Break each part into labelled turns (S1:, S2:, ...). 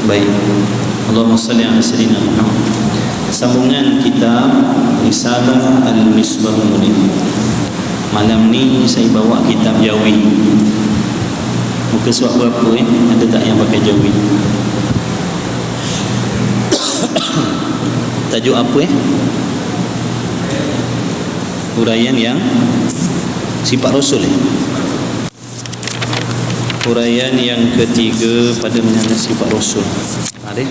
S1: Baik. Allahumma salli ala sayyidina Muhammad. Sambungan kitab Risalah Al-Misbahul Munir. Malam ni saya bawa kitab Jawi. Muka surat berapa Ada tak yang pakai Jawi? Tajuk apa Huraian yang sifat Rasul Huraian yang ketiga pada menyangka sifat Rasul. Ada?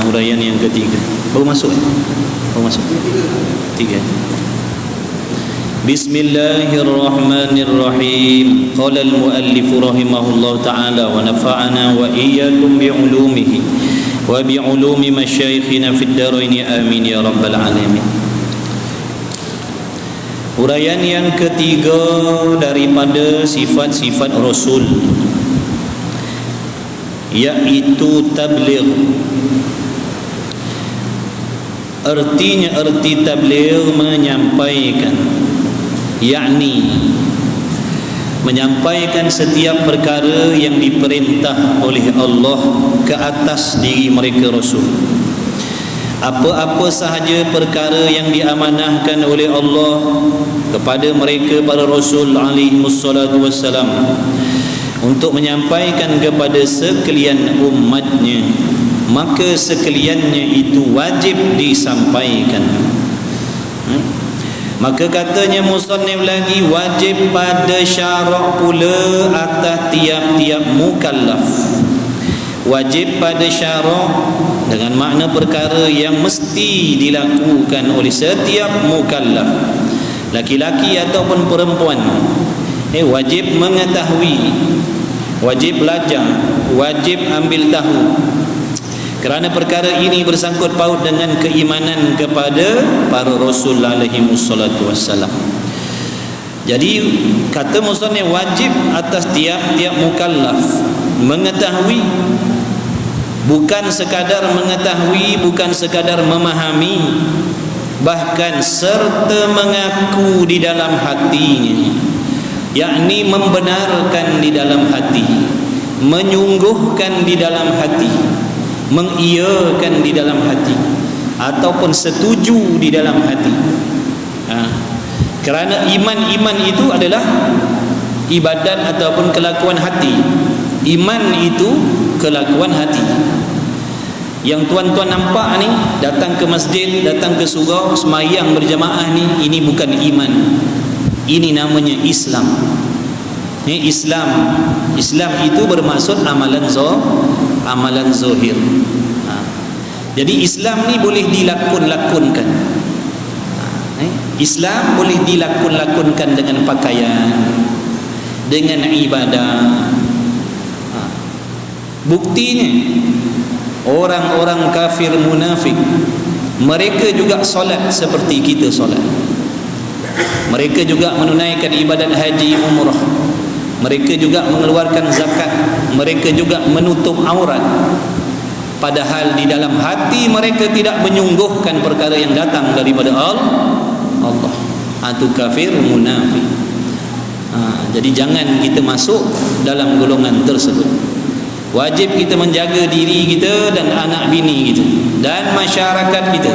S1: Huraian yang ketiga. Baru masuk Baru masuk. Tiga. Bismillahirrahmanirrahim. Qala al-muallif rahimahullah ta'ala wa nafa'ana wa iyyakum bi'ulumihi wa bi'ulumi masyayikhina fid darain amin ya rabbal alamin. Huraian yang ketiga daripada sifat-sifat Rasul, iaitu tabligh. Arti tabligh menyampaikan, yakni menyampaikan setiap perkara yang diperintah oleh Allah ke atas diri mereka Rasul. Apa-apa sahaja perkara yang diamanahkan oleh Allah kepada mereka para Rasul alaihi wassalatu wassalam untuk menyampaikan kepada sekalian umatnya, maka sekaliannya itu wajib disampaikan. Maka katanya musannif lagi, wajib pada syarak pula atas tiap-tiap mukallaf. Wajib pada syarak dengan makna perkara yang mesti dilakukan oleh setiap mukallaf, laki-laki ataupun perempuan. Wajib mengetahui, wajib belajar, wajib ambil tahu, kerana perkara ini bersangkut paut dengan keimanan kepada para Rasul alaihi wassalatu wassalam. Jadi kata musannif, wajib atas tiap-tiap mukallaf mengetahui, bukan sekadar mengetahui, bukan sekadar memahami, bahkan serta mengaku di dalam hatinya, yakni membenarkan di dalam hati, menyungguhkan di dalam hati, mengiyakan di dalam hati, ataupun setuju di dalam hati. Kerana iman itu adalah ibadat ataupun kelakuan hati. Iman itu kelakuan hati. Yang tuan-tuan nampak ni, datang ke masjid, datang ke surau, semayang berjamaah ni, ini bukan iman. Ini namanya Islam. Islam itu bermaksud amalan zahir. Jadi Islam ni boleh dilakon-lakonkan. Islam boleh dilakon-lakonkan dengan pakaian, dengan ibadah. Buktinya orang-orang kafir munafik, mereka juga solat seperti kita solat. Mereka juga menunaikan ibadat haji umrah. Mereka juga mengeluarkan zakat. Mereka juga menutup aurat. Padahal di dalam hati mereka tidak menyungguhkan perkara yang datang daripada Allah. Itu kafir munafik. Jadi jangan kita masuk dalam golongan tersebut. Wajib kita menjaga diri kita dan anak bini kita dan masyarakat kita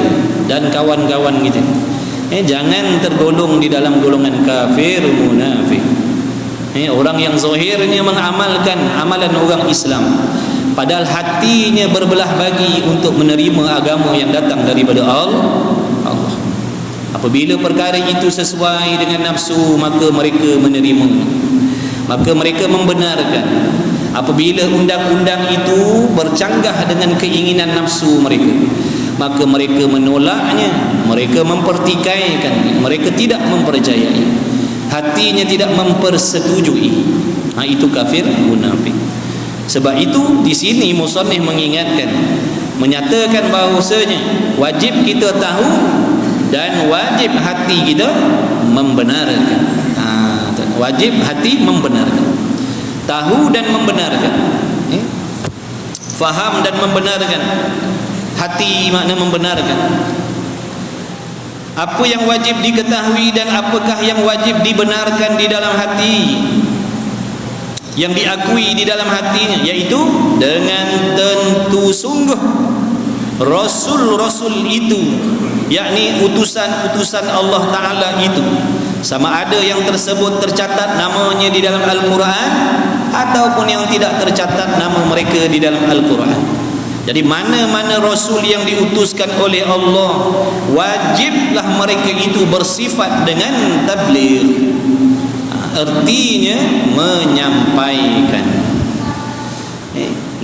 S1: dan kawan-kawan kita. Jangan tergolong di dalam golongan kafir munafik. Orang yang zahirnya mengamalkan amalan orang Islam, padahal hatinya berbelah bagi untuk menerima agama yang datang daripada Allah. Apabila perkara itu sesuai dengan nafsu, maka mereka menerima, maka mereka membenarkan. Apabila undang-undang itu bercanggah dengan keinginan nafsu mereka, maka mereka menolaknya, mereka mempertikaikan, mereka tidak mempercayai, hatinya tidak mempersetujui. Itu kafir munafik. Sebab itu di sini musannif mengingatkan, menyatakan bahawasanya wajib kita tahu dan wajib hati kita membenarkan. Wajib hati membenarkan, tahu dan membenarkan, faham dan membenarkan. Hati makna membenarkan. Apa yang wajib diketahui dan apakah yang wajib dibenarkan di dalam hati. yang diakui di dalam hatinya, yaitu dengan tentu sungguh Rasul-Rasul itu, yakni utusan-utusan Allah Ta'ala itu, sama ada yang tersebut tercatat namanya di dalam Al-Quran ataupun yang tidak tercatat nama mereka di dalam Al-Quran. Jadi mana-mana Rasul yang diutuskan oleh Allah, wajiblah mereka itu bersifat dengan tabligh. Artinya menyampaikan.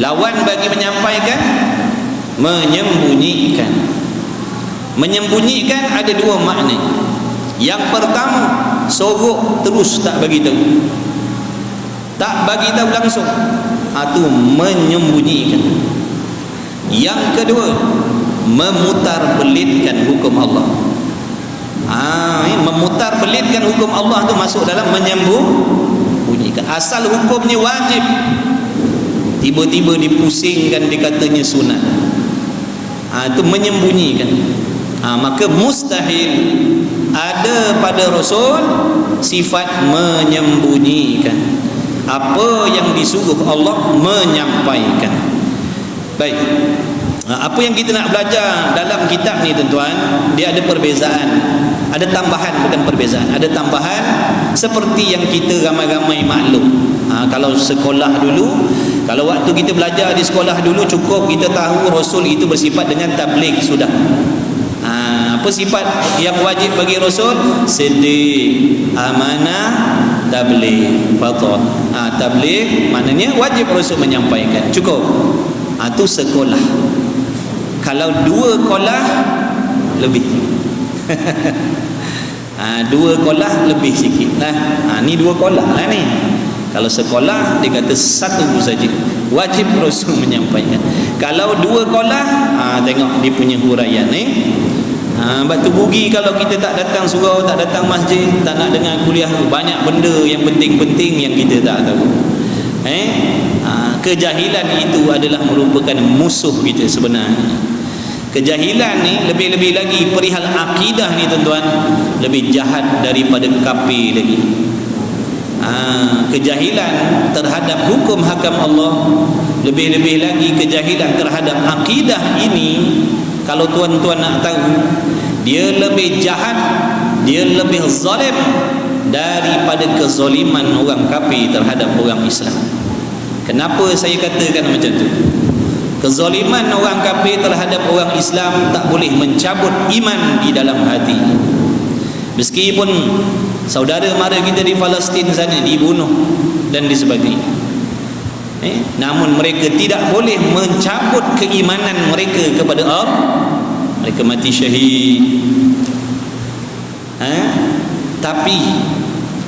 S1: Lawan bagi menyampaikan, menyembunyikan. Menyembunyikan ada dua makna. Yang pertama, sorok terus tak bagi tahu, tak bagi tahu langsung, itu menyembunyikan. Yang kedua, memutar-belitkan hukum Allah. Memutar belitkan hukum Allah tu masuk dalam menyembunyikan. Asal hukumnya wajib, tiba-tiba dipusingkan dikatanya sunat, itu menyembunyikan. Maka mustahil ada pada Rasul sifat menyembunyikan. Apa yang disuruh Allah, menyampaikan. Baik, apa yang kita nak belajar dalam kitab ni tuan-tuan, dia ada perbezaan, ada tambahan, bukan perbezaan, ada tambahan seperti yang kita ramai-ramai maklum. Kalau sekolah dulu, kalau waktu kita belajar di sekolah dulu, cukup kita tahu Rasul itu bersifat dengan tabligh sudah. Apa sifat yang wajib bagi Rasul? Siddiq, amanah, tabligh, fadl. Tabligh maknanya wajib Rasul menyampaikan, cukup. Itu sekolah. Kalau dua kolah lebih. Dua kolah lebih sikit lah. Ni dua kolah lah ni. Kalau sekolah dia kata satu saja, wajib Rasul menyampaikan. Kalau dua kolah, tengok dia punya huraian ni. Batu rugi kalau kita tak datang surau, tak datang masjid, tak nak dengar kuliah. Banyak benda yang penting-penting yang kita tak tahu. Kejahilan itu adalah merupakan musuh kita sebenarnya. Kejahilan ni lebih-lebih lagi perihal akidah ni tuan-tuan, lebih jahat daripada kafir lagi. Kejahilan terhadap hukum hakam Allah, lebih-lebih lagi kejahilan terhadap akidah ini, kalau tuan-tuan nak tahu, dia lebih jahat, dia lebih zalim daripada kezaliman orang kafir terhadap orang Islam. Kenapa saya katakan macam tu? Kezaliman orang kafir terhadap orang Islam tak boleh mencabut iman di dalam hati. Meskipun saudara mara kita di Palestin sana dibunuh dan sebagainya, namun mereka tidak boleh mencabut keimanan mereka kepada Allah. Mereka mati syahid. Tapi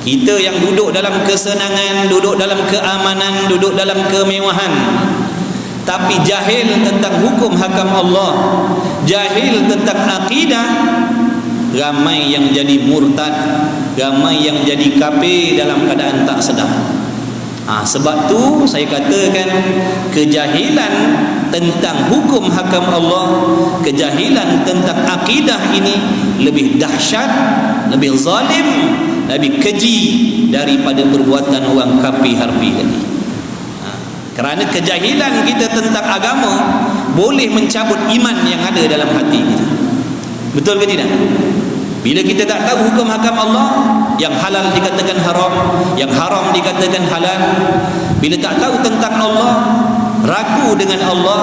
S1: kita yang duduk dalam kesenangan, duduk dalam keamanan, duduk dalam kemewahan, tapi jahil tentang hukum hakam Allah, jahil tentang akidah, ramai yang jadi murtad, ramai yang jadi kafir dalam keadaan tak sedar. Sebab tu saya katakan kejahilan tentang hukum hakam Allah, kejahilan tentang akidah ini lebih dahsyat, lebih zalim, lebih keji daripada perbuatan orang kafir harbi tadi. Kerana kejahilan kita tentang agama boleh mencabut iman yang ada dalam hati kita. Betul ke tidak? Bila kita tak tahu hukum hakam Allah, yang halal dikatakan haram, yang haram dikatakan halal. Bila tak tahu tentang Allah, ragu dengan Allah,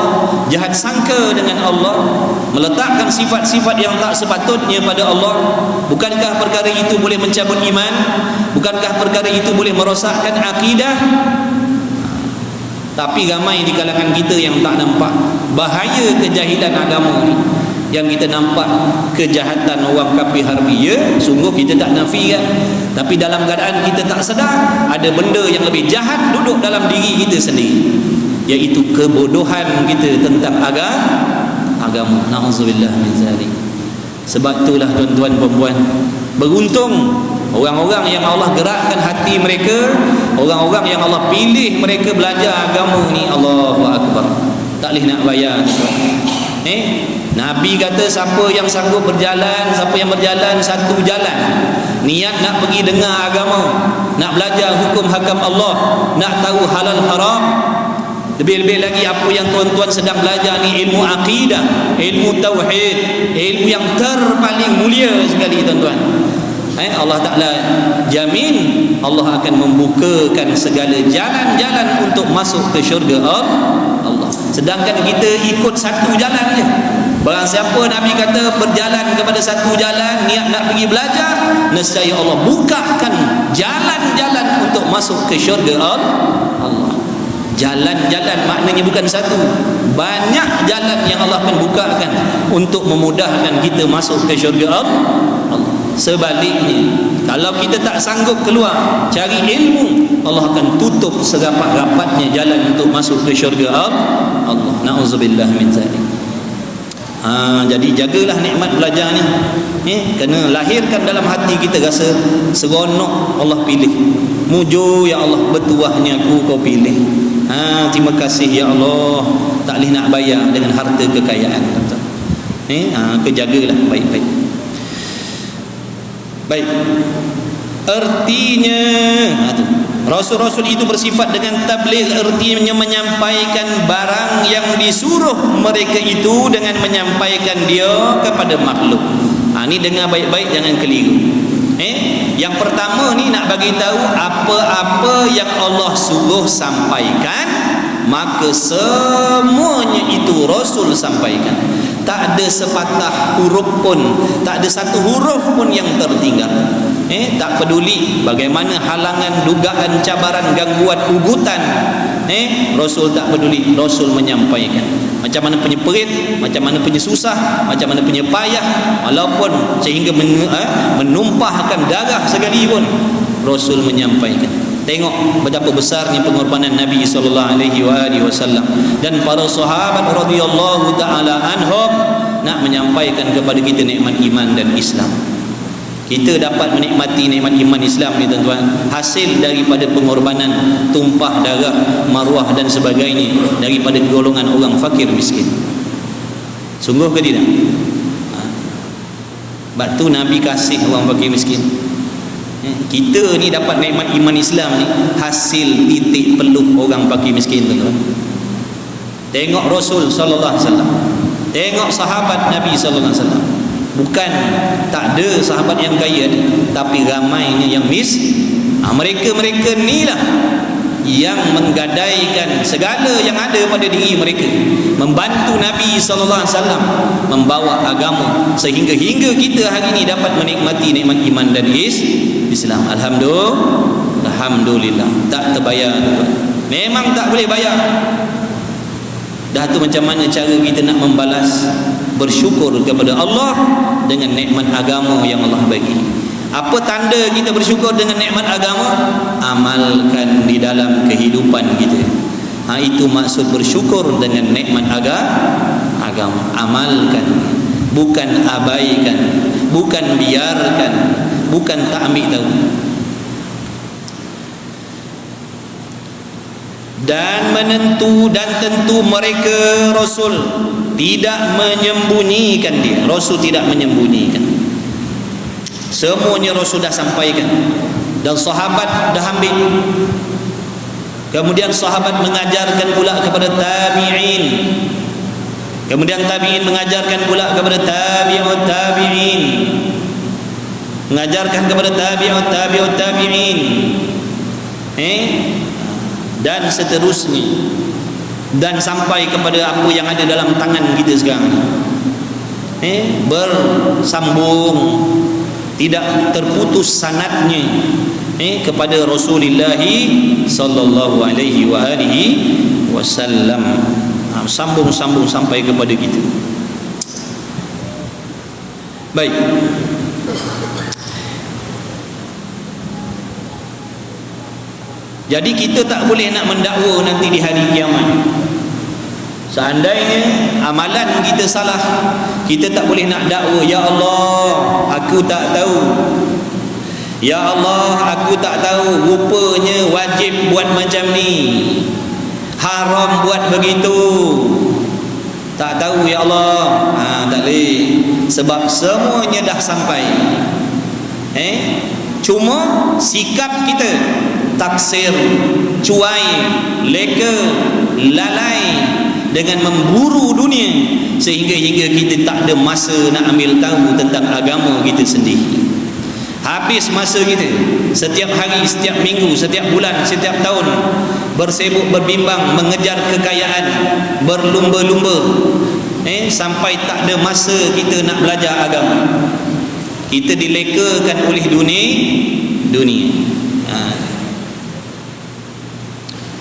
S1: jahat sangka dengan Allah, meletakkan sifat-sifat yang tak sepatutnya pada Allah, bukankah perkara itu boleh mencabut iman? Bukankah perkara itu boleh merosakkan akidah? Tapi ramai di kalangan kita yang tak nampak bahaya kejahilan agama ni. Yang kita nampak kejahatan orang kafir harbi, sungguh kita tak nafikan, tapi dalam keadaan kita tak sedar, ada benda yang lebih jahat duduk dalam diri kita sendiri, iaitu kebodohan kita tentang agama. Na'udzubillah min zalik. Sebab itulah tuan-tuan dan puan, beruntung orang-orang yang Allah gerakkan hati mereka, orang-orang yang Allah pilih mereka belajar agama ni. Allahu Akbar. Tak boleh nak bayar. Nabi kata siapa yang sanggup berjalan, siapa yang berjalan satu jalan, niat nak pergi dengar agama, nak belajar hukum hakam Allah, nak tahu halal haram. Lebih-lebih lagi apa yang tuan-tuan sedang belajar ni, ilmu akidah, ilmu tauhid, ilmu yang terpaling mulia sekali tuan-tuan. Allah Ta'ala jamin Allah akan membukakan segala jalan-jalan untuk masuk ke syurga Allah. Sedangkan kita ikut satu jalan je. Barang siapa Nabi kata berjalan kepada satu jalan, niat nak pergi belajar, nescaya Allah bukakan jalan-jalan untuk masuk ke syurga Allah. Jalan-jalan maknanya bukan satu, banyak jalan yang Allah akan bukakan untuk memudahkan kita masuk ke syurga Allah. Sebaliknya, kalau kita tak sanggup keluar cari ilmu, Allah akan tutup serapat-rapatnya jalan untuk masuk ke syurga Allah. Na'udzubillah min zalik. Jadi jagalah nikmat belajar ni. Kena lahirkan dalam hati kita rasa seronok Allah pilih. Mujur ya Allah, bertuahnya aku kau pilih. Terima kasih ya Allah, tak boleh nak bayar dengan harta kekayaan. Kejagalah baik-baik. Baik, artinya Rasul-Rasul itu bersifat dengan tabligh, artinya menyampaikan barang yang disuruh mereka itu dengan menyampaikan dia kepada makhluk. Ini dengar baik-baik, jangan keliru. Yang pertama ni nak bagi tahu apa-apa yang Allah suruh sampaikan, maka semuanya itu Rasul sampaikan. Tak ada sepatah huruf pun, tak ada satu huruf pun yang tertinggal. Tak peduli bagaimana halangan, dugaan, cabaran, gangguan, ugutan, Rasul tak peduli. Rasul menyampaikan. Macam mana punya perit, macam mana punya susah, macam mana punya payah, walaupun sehingga menumpahkan darah sekali pun, Rasul menyampaikan. Tengok betapa besarnya pengorbanan Nabi SAW dan para sahabat radhiyallahu taala anhum nak menyampaikan kepada kita nikmat iman dan Islam. Kita dapat menikmati nikmat iman Islam ni tuan-tuan, hasil daripada pengorbanan, tumpah darah, maruah dan sebagainya daripada golongan orang fakir miskin. Sungguh ke tidak? Sebab tu Nabi kasih orang fakir miskin. Kita ni dapat nikmat iman Islam ni hasil titik peluh orang fakir miskin tuan-tuan. Tengok Rasul sallallahu alaihi wasallam, tengok sahabat Nabi sallallahu alaihi wasallam. Bukan tak ada sahabat yang kaya, tapi ramainya yang mereka ni lah yang menggadaikan segala yang ada pada diri mereka, membantu Nabi sallallahu alaihi wasallam membawa agama sehingga kita hari ini dapat menikmati nikmat iman dan Islam. Alhamdulillah. Tak terbayar tuan. Memang tak boleh bayar. Dah tu macam mana cara kita nak membalas bersyukur kepada Allah dengan nikmat agama yang Allah bagi. Apa tanda kita bersyukur dengan nikmat agama? Amalkan di dalam kehidupan kita. Itu maksud bersyukur dengan nikmat agama. Amalkan, bukan abaikan, bukan biarkan, bukan tak ambil tahu. Dan tentu mereka Rasul tidak menyembunyikan dia. Rasul tidak menyembunyikan. Semuanya Rasul dah sampaikan dan sahabat dah ambil. Kemudian sahabat mengajarkan pula kepada tabi'in. Kemudian tabi'in mengajarkan pula kepada tabi'ut tabi'in. Mengajarkan kepada tabi'ut tabi'in. Dan seterusnya. Dan sampai kepada apa yang ada dalam tangan kita sekarang. Bersambung, tidak terputus sanadnya kepada Rasulullah sallallahu alaihi wa alihi wasallam. Sambung sampai kepada kita. Baik. Jadi kita tak boleh nak mendakwa nanti di hari kiamat. Seandainya amalan kita salah, kita tak boleh nak dakwa, ya Allah, aku tak tahu. Ya Allah, aku tak tahu, rupanya wajib buat macam ni, haram buat begitu. Tak tahu ya Allah. Tak boleh. Sebab semuanya dah sampai. Cuma sikap kita taksir, cuai, leka, lalai dengan memburu dunia, sehingga kita tak ada masa nak ambil tahu tentang agama kita sendiri. Habis masa kita setiap hari, setiap minggu, setiap bulan, setiap tahun bersibuk berbimbang mengejar kekayaan, berlumba-lumba, sampai tak ada masa kita nak belajar agama. Kita dilekakan oleh dunia.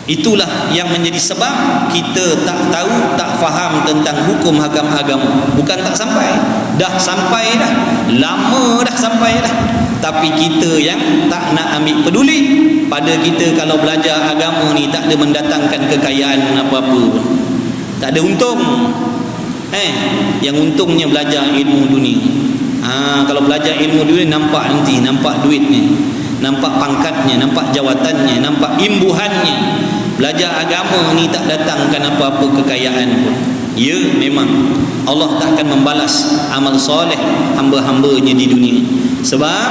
S1: Itulah yang menjadi sebab kita tak tahu, tak faham tentang hukum hakam agama. Bukan tak sampai, dah sampai dah, lama dah sampai dah, tapi kita yang tak nak ambil peduli. Pada kita kalau belajar agama ni tak ada mendatangkan kekayaan apa-apa pun, tak ada untung. Yang untungnya belajar ilmu dunia. Kalau belajar ilmu dunia nampak nanti, nampak duitnya, nampak pangkatnya, nampak jawatannya, nampak imbuhannya. Belajar agama ni tak datangkan apa-apa kekayaan pun. Ya, memang Allah tak akan membalas amal soleh hamba-hambanya di dunia. Sebab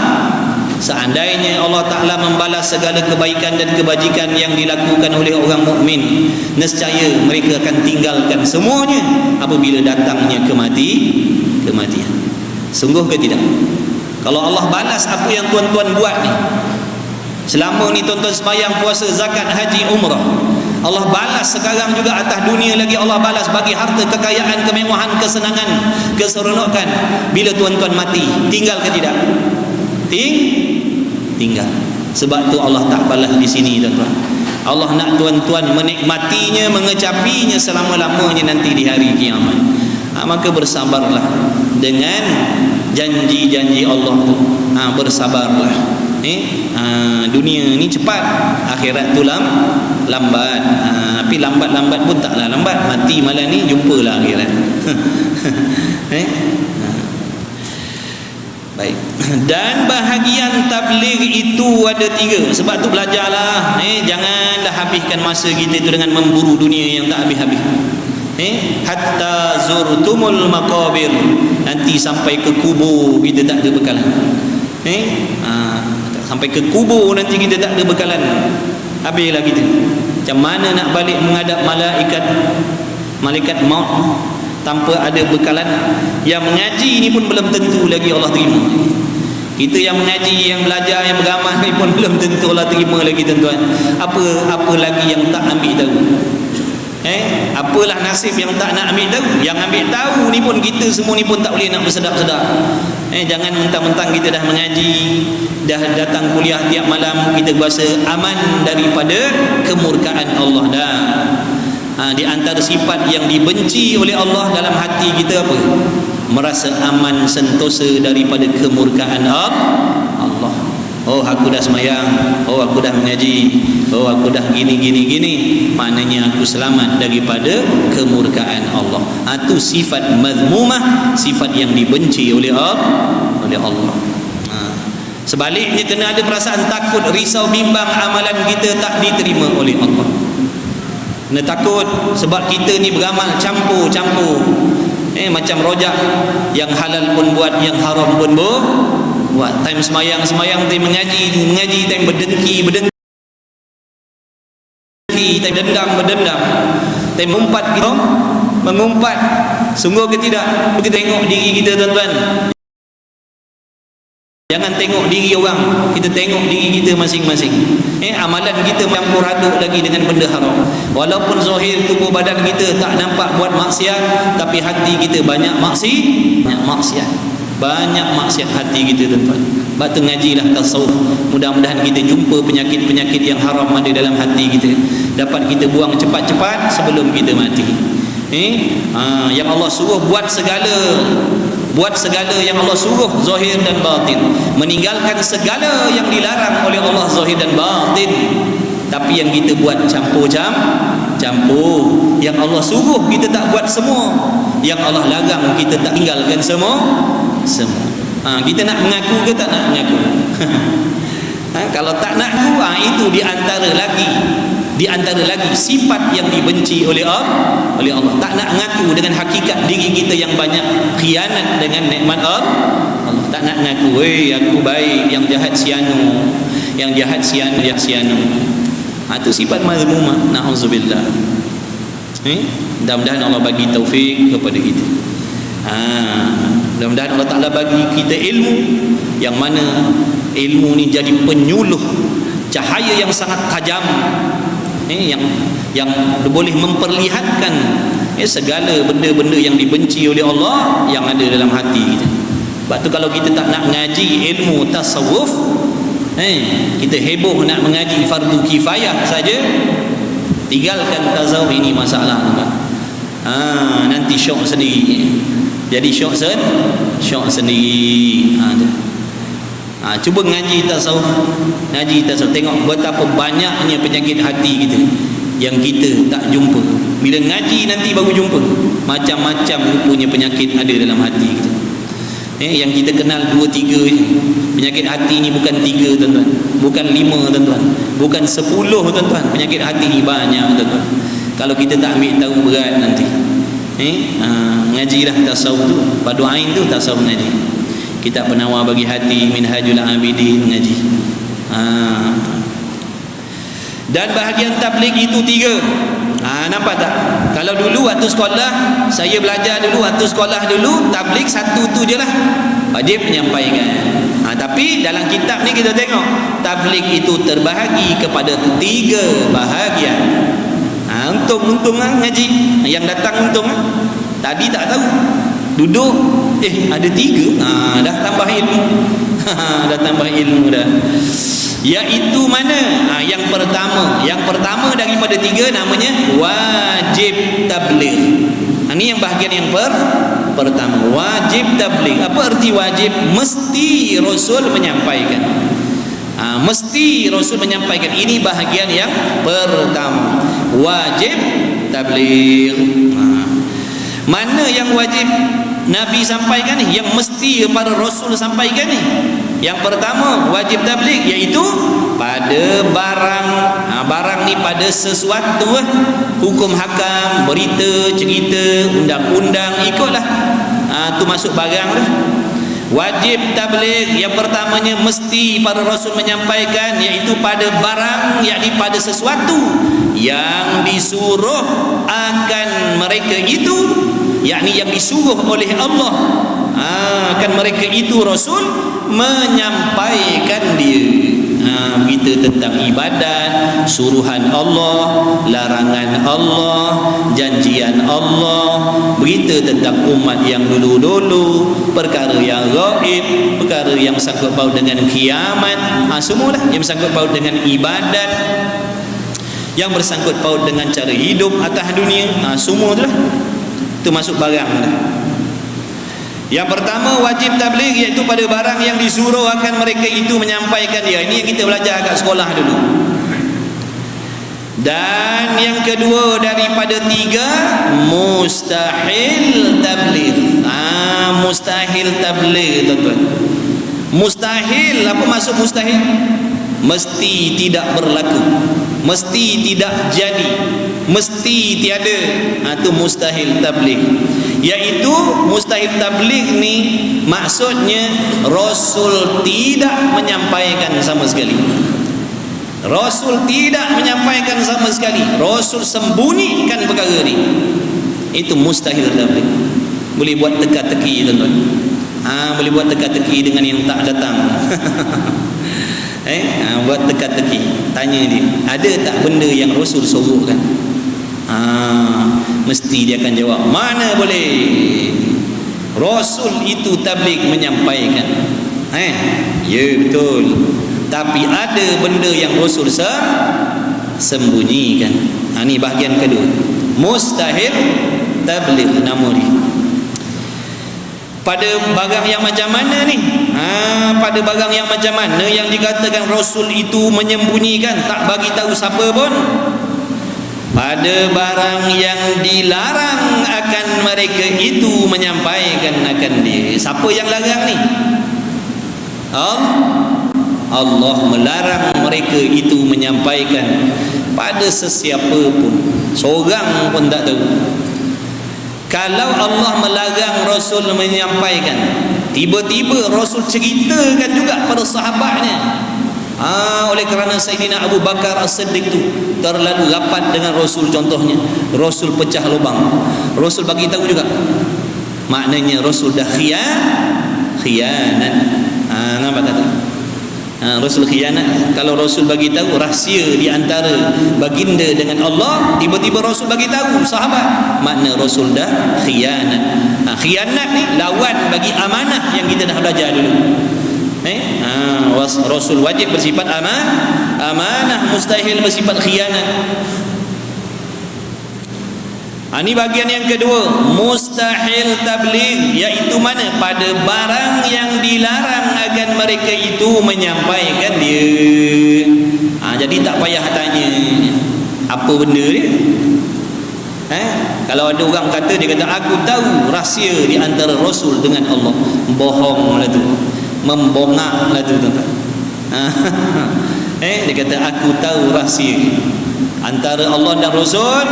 S1: seandainya Allah Ta'ala membalas segala kebaikan dan kebajikan yang dilakukan oleh orang mukmin, nescaya mereka akan tinggalkan semuanya apabila datangnya kematian. Sungguh ke tidak? Kalau Allah balas apa yang tuan-tuan buat ni selama ni, tuan-tuan sembahyang, puasa, zakat, haji, umrah, Allah balas sekarang juga atas dunia lagi. Allah balas bagi harta, kekayaan, kemewahan, kesenangan, keseronokan. Bila tuan-tuan mati, tinggal ke tidak? Tinggal. Sebab tu Allah tak balas di sini, tuan-tuan. Allah nak tuan-tuan menikmatinya, mengecapinya selama-lamanya nanti di hari kiamat. Maka bersabarlah dengan janji-janji Allah tu. Bersabarlah. Dunia ni cepat, akhirat tu lambat. Tapi lambat-lambat pun taklah lambat. Mati malam ni, jumpalah akhirat. Baik. Dan bahagian tabligh itu ada 3. Sebab tu belajarlah. Janganlah habiskan masa kita itu dengan memburu dunia yang tak habis-habis. Hatta zurtumul maqabir, nanti sampai ke kubur kita tak ada bekalan. Sampai ke kubur nanti kita tak ada bekalan. Habislah kita. Macam mana nak balik menghadap malaikat maut tanpa ada bekalan? Yang mengaji ni pun belum tentu lagi Allah terima. Kita yang mengaji, yang belajar, yang beramal ni pun belum tentu Allah terima lagi, tuan-tuan. Apa lagi yang tak ambil tahu? Apalah nasib yang tak nak ambil tahu? Yang ambil tahu ni pun kita semua ni pun tak boleh nak bersedap-sedap. Jangan mentang-mentang kita dah mengaji, dah datang kuliah tiap malam, kita berasa aman daripada kemurkaan Allah dah. Di antara sifat yang dibenci oleh Allah dalam hati kita apa? Merasa aman sentosa daripada kemurkaan Allah. Oh, aku dah semayang, oh aku dah mengaji, oh aku dah gini, maknanya aku selamat daripada kemurkaan Allah. Itu sifat mazmumah, sifat yang dibenci oleh Allah. Sebaliknya kena ada perasaan takut, risau, bimbang amalan kita tak diterima oleh Allah. Kena takut sebab kita ni beramal campur-campur. Macam rojak, yang halal pun buat, yang haram pun buat. Time semayang, time mengaji, time berdengki, time berdendam, time mengumpat. Sungguh ke tidak? Kita tengok diri kita, tuan-tuan. Jangan tengok diri orang, kita tengok diri kita masing-masing. Amalan kita campur aduk lagi dengan benda haram. Walaupun zahir tubuh badan kita tak nampak buat maksiat, tapi hati kita banyak maksiat. Banyak maksiat hati kita, tuan-tuan. Sebab tu ngajilah tasawuf. Mudah-mudahan kita jumpa penyakit-penyakit yang haram ada dalam hati kita, dapat kita buang cepat-cepat sebelum kita mati. Yang Allah suruh buat segala yang Allah suruh zahir dan batin, meninggalkan segala yang dilarang oleh Allah zahir dan batin. Tapi yang kita buat campur. Yang Allah suruh kita tak buat semua, yang Allah larang kita tak tinggalkan semua. Kita nak mengaku ke tak nak mengaku? Kalau tak nak itu di antara lagi Di antara lagi sifat yang dibenci oleh Allah, tak nak ngaku dengan hakikat diri kita yang banyak khianat dengan nikmat Allah. Tak nak ngaku, aku baik, yang jahat sianu, yang jahat sianu, yang sianu. Itu sifat mazmumah, na'udzubillah. Mudah-mudahan Allah bagi taufik kepada kita. Mudah-mudahan Allah Ta'ala bagi kita ilmu yang mana ilmu ni jadi penyuluh cahaya yang sangat tajam, yang boleh memperlihatkan segala benda-benda yang dibenci oleh Allah yang ada dalam hati kita. Sebab tu kalau kita tak nak ngaji ilmu tasawuf, kita heboh nak mengaji fardu kifayah saja, tinggalkan tasawuf, ini masalah. Nanti syok sendiri. Jadi syok sendiri. Cuba ngaji tasawuf, tengok betapa banyaknya penyakit hati kita yang kita tak jumpa. Bila ngaji nanti baru jumpa. Macam-macam rupanya penyakit ada dalam hati kita. Yang kita kenal 2-3 je. Penyakit hati ni bukan 3 tuan-tuan, bukan 5 tuan-tuan, bukan 10 tuan-tuan. Penyakit hati ni banyak tuan-tuan. Kalau kita tak ambil tahu berat nanti. Ngajilah tasawuf tu, Badu Ain tu tasawuf ngaji. Kitab Penawar bagi hati, Minhajul Abidin ngaji. Dan bahagian tabligh itu 3. Nampak tak? Kalau dulu waktu sekolah, saya belajar dulu waktu sekolah dulu, tabligh satu tu je lah, wajib menyampaikan. Tapi dalam kitab ni kita tengok tabligh itu terbahagi kepada 3 bahagian. Untung ngaji yang datang, untung tadi tak tahu, duduk ada 3, dah tambah ilmu. Dah tambah ilmu dah. Iaitu mana? Yang pertama daripada 3 namanya wajib tabligh. Ini yang bahagian yang pertama, wajib tabligh. Apa arti wajib? Mesti Rasul menyampaikan. Mesti Rasul menyampaikan. Ini bahagian yang pertama, wajib tabligh. Mana yang wajib Nabi sampaikan ni, yang mesti para Rasul sampaikan ni? Yang pertama wajib tabligh, iaitu pada barang ni, pada sesuatu hukum hakam, berita, cerita, undang-undang, ikutlah. Tu masuk barang dah. Wajib tabligh yang pertamanya mesti para Rasul menyampaikan, iaitu pada barang, yakni pada sesuatu yang disuruh akan mereka itu, yakni yang disuruh oleh Allah akan mereka itu Rasul menyampaikan dia. Berita tentang ibadat, suruhan Allah, larangan Allah, janjian Allah, berita tentang umat yang dulu-dulu, perkara yang gaib, perkara yang sangkut paut dengan kiamat, semualah yang sangkut paut dengan ibadat, yang bersangkut paut dengan cara hidup atas dunia, semua tu lah, itu masuk barang dah. Yang pertama wajib tabligh, iaitu pada barang yang disuruh akan mereka itu menyampaikan dia. Ini yang kita belajar kat sekolah dulu. Dan yang kedua daripada 3, mustahil tabligh. Mustahil tabligh tuan-tuan. Mustahil, apa maksud mustahil? Mesti tidak berlaku, mesti tidak jadi, mesti tiada. Itu mustahil tabligh. Iaitu mustahil tabligh ni maksudnya Rasul tidak menyampaikan sama sekali. Rasul tidak menyampaikan sama sekali. Rasul sembunyikan perkara ni. Itu mustahil tabligh. Boleh buat teka-teki tuan-tuan. Boleh buat teka-teki dengan yang tak datang. Buat teka-teki, tanya dia, ada tak benda yang Rasul suruhkan? Mesti dia akan jawab, mana boleh, Rasul itu tabligh menyampaikan. Ya betul, tapi ada benda yang Rasul sembunyikan. Ini bahagian kedua, mustahil tabligh nama dia. Pada barang yang macam mana ni? Pada barang yang macam mana yang dikatakan Rasul itu menyembunyikan, tak bagi tahu siapa pun? Pada barang yang dilarang akan mereka itu menyampaikan akan dia. Siapa yang larang ni? Allah melarang mereka itu menyampaikan pada sesiapa pun, seorang pun tak tahu. Kalau Allah melarang Rasul menyampaikan, tiba-tiba Rasul ceritakan juga pada sahabatnya. Oleh kerana Sayyidina Abu Bakar As-Siddiq tu terlalu rapat dengan Rasul, contohnya Rasul pecah lubang, Rasul bagi tahu juga, maknanya Rasul dah khianat. Nampak kata Rasul khianat. Kalau Rasul bagi tahu rahsia di antara baginda dengan Allah, tiba-tiba Rasul bagi tahu sahabat, makna Rasul dah khianat. Khianat ni lawan bagi amanah yang kita dah belajar dulu. Rasul wajib bersifat amanah, mustahil bersifat khianat. Ini bagian yang kedua, mustahil tabligh, iaitu mana? Pada barang yang dilarang akan mereka itu menyampaikan dia. Jadi tak payah tanya apa benda dia. Kalau ada orang kata, dia kata aku tahu rahsia di antara Rasul dengan Allah, bohong lah tu, membongak lah tu, tuan-tuan. Dia kata aku tahu rahsia antara Allah dan Rasul,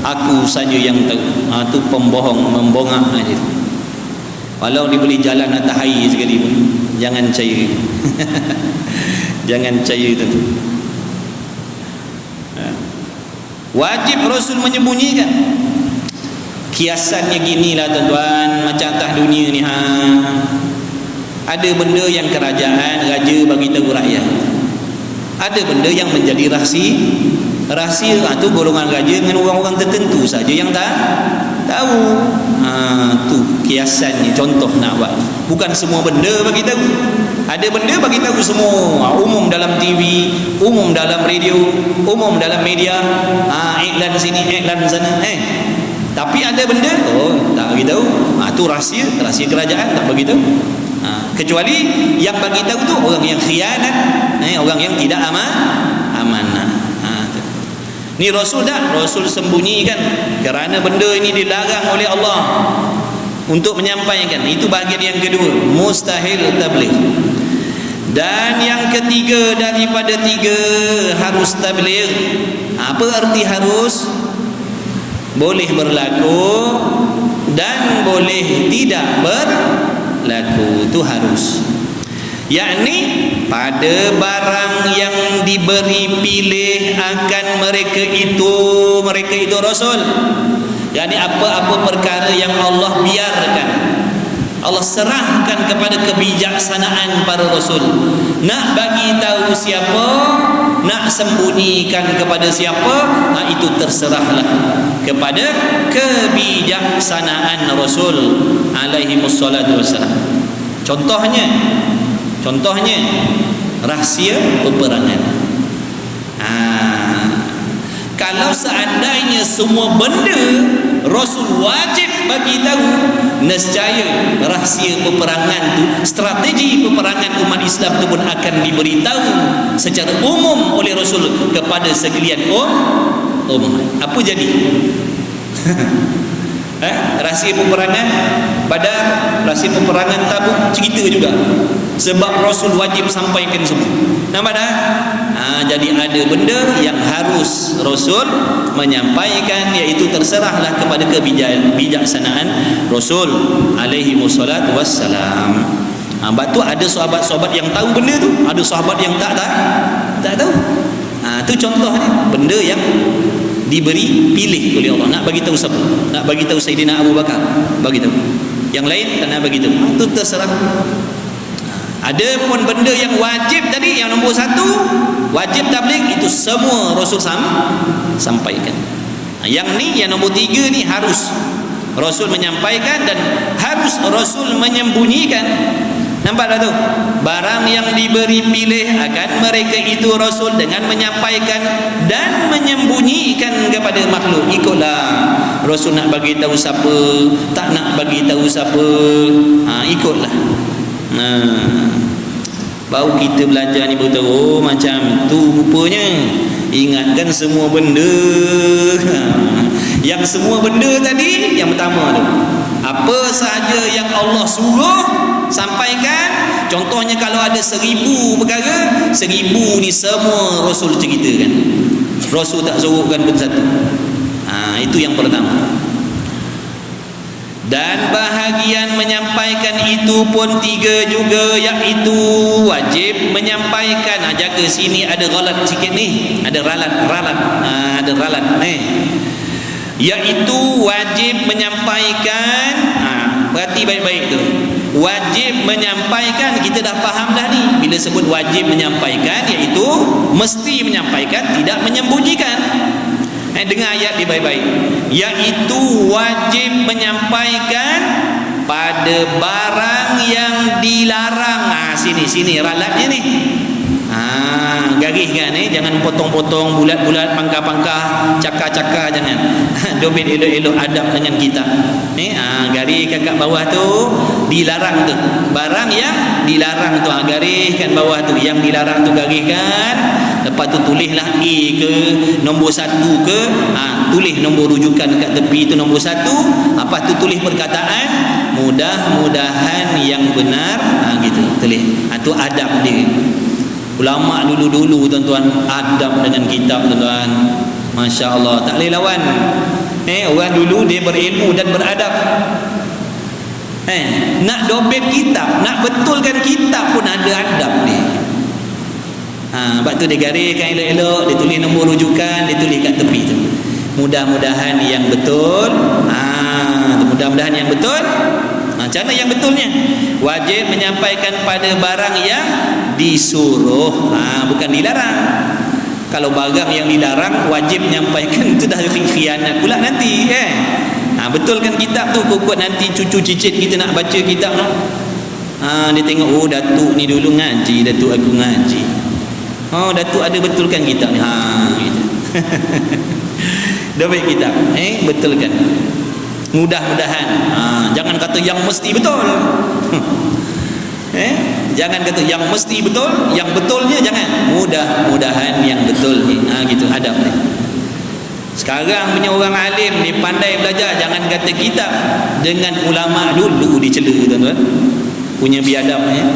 S1: aku saja yang tahu. Tu pembohong, membongak aja. Walau dia boleh jalan atas air sekali pun, jangan percaya. Jangan percaya tu. Wajib Rasul menyembunyikan. Kiasannya ginilah tuan-tuan, macam atas dunia ni ada benda yang kerajaan raja bagi tahu rakyat, ada benda yang menjadi rahsia tu golongan raja dengan orang-orang tertentu saja yang tahu. Tu kiasannya, contoh nak buat. Bukan semua benda bagi tahu. Ada benda bagi tahu semua, umum dalam TV, umum dalam radio, umum dalam media, iklan sini, iklan sana. Tapi ada benda tak bagi tahu. Tu rahsia kerajaan, tak bagi tahu. Kecuali yang bagi tahu tu orang yang khianat, orang yang tidak amanah. Ni Rasul dah, Rasul sembunyikan kerana benda ini dilarang oleh Allah untuk menyampaikan. Itu bahagian yang kedua, mustahil tabligh. Dan yang ketiga daripada tiga, harus tabligh. Apa arti harus? Boleh berlaku dan boleh tidak berlaku, itu harus. Yakni pada barang yang diberi pilih akan mereka itu Rasul. Yakni apa-apa perkara yang Allah biarkan, Allah serahkan kepada kebijaksanaan para Rasul. Nak bagi tahu siapa, nak sembunyikan kepada siapa, itu terserahlah kepada kebijaksanaan Rasul alaihi wassalatu wassalam. Contohnya rahsia peperangan. Kalau seandainya semua benda Rasul wajib bagi tahu, nescaya rahsia peperangan tu, strategi peperangan umat Islam tu pun akan diberitahu secara umum oleh Rasul kepada sekalian umat. Apa jadi? Rahsia peperangan Badar, rahsia peperangan Tabuk, cerita juga. Sebab Rasul wajib sampaikan semua. Nampak dah? Jadi ada benda yang harus Rasul menyampaikan, iaitu terserahlah kepada kebijaksanaan Rasul alaihi wassalatu wassalam. Sebab tu ada sahabat-sahabat yang tahu benda tu, ada sahabat yang tak tahu. Tu contohnya benda yang diberi pilih oleh Allah. Nak bagi tahu siapa? Nak bagi tahu Sayyidina Abu Bakar, bagi tahu. Yang lain tak nak bagi tahu. Itu terserah. Ada pun benda yang wajib tadi, yang nombor satu, wajib tabligh, itu semua Rasul sampaikan. Yang ni, yang nombor tiga ni harus Rasul menyampaikan dan harus Rasul menyembunyikan. Nampak tak tu? Barang yang diberi pilih akan mereka itu Rasul dengan menyampaikan dan menyembunyikan kepada makhluk. Ikutlah. Rasul nak bagi tahu siapa, tak nak bagi tahu siapa, ikutlah. Baru kita belajar ni baru tahu, macam tu rupanya. Ingatkan semua benda. Yang semua benda tadi, yang pertama tu, apa sahaja yang Allah suruh sampaikan. Contohnya kalau ada 1000 perkara, 1000 ni semua Rasul ceritakan. Rasul tak suruhkan pun satu. Itu yang pertama. Dan bahagian menyampaikan itu pun 3 juga, iaitu wajib menyampaikan. Jaga sini ada ghalat sikit ni, ada ralat, ada ralat iaitu wajib menyampaikan. Berarti baik-baik tu, wajib menyampaikan, kita dah faham dah ni. Bila sebut wajib menyampaikan, iaitu mesti menyampaikan, tidak menyembunyikan. Dengar ayat ni baik-baik, iaitu wajib menyampaikan pada barang yang dilarang. Sini ralatnya ni. Garis kan, jangan potong-potong, bulat-bulat, pangkah-pangkah, cakar-cakar, jangan. Dobit elok-elok adab dengan kita. Garis kat bawah tu, dilarang tu. Barang yang dilarang tu, gariskan bawah tu. Yang dilarang tu gariskan. Lepas tu tulislah A ke, nombor 1 ke, tulis nombor rujukan dekat tepi tu nombor 1. Lepas tu tulis perkataan, mudah-mudahan yang benar, gitu tulis. Tu adab dia. Ulama dulu-dulu tuan-tuan, adab dengan kitab tuan-tuan, Masya Allah, tak boleh lawan. Orang dulu dia berilmu dan beradab. Nak dobet kitab, nak betulkan kitab pun ada adab dia. Sebab tu dia gariskan elok-elok, dia tulis nombor rujukan, dia tulis kat tepi tu. Mudah-mudahan yang betul. Mudah-mudahan yang betul. Macam mana yang betulnya? Wajib menyampaikan pada barang yang disuruh, bukan dilarang. Kalau barang yang dilarang wajib menyampaikan, itu dah khianat pula nanti, betulkan kitab tu, kukut nanti cucu cicit kita nak baca kitab tu. Dia tengok, datuk ni dulu ngaji, datuk aku ngaji. Datuk ada betulkan kitab ni. Gitu. Dah baik kitab, betulkan. Mudah-mudahan. Jangan kata yang mesti betul. Jangan kata yang mesti betul, yang betulnya jangan. Mudah-mudahan yang betul ni. Gitu adab ni. Sekarang punya orang alim ni pandai belajar, jangan kata kitab. Dengan ulama dulu dicela tuan-tuan. Punya biadabnya.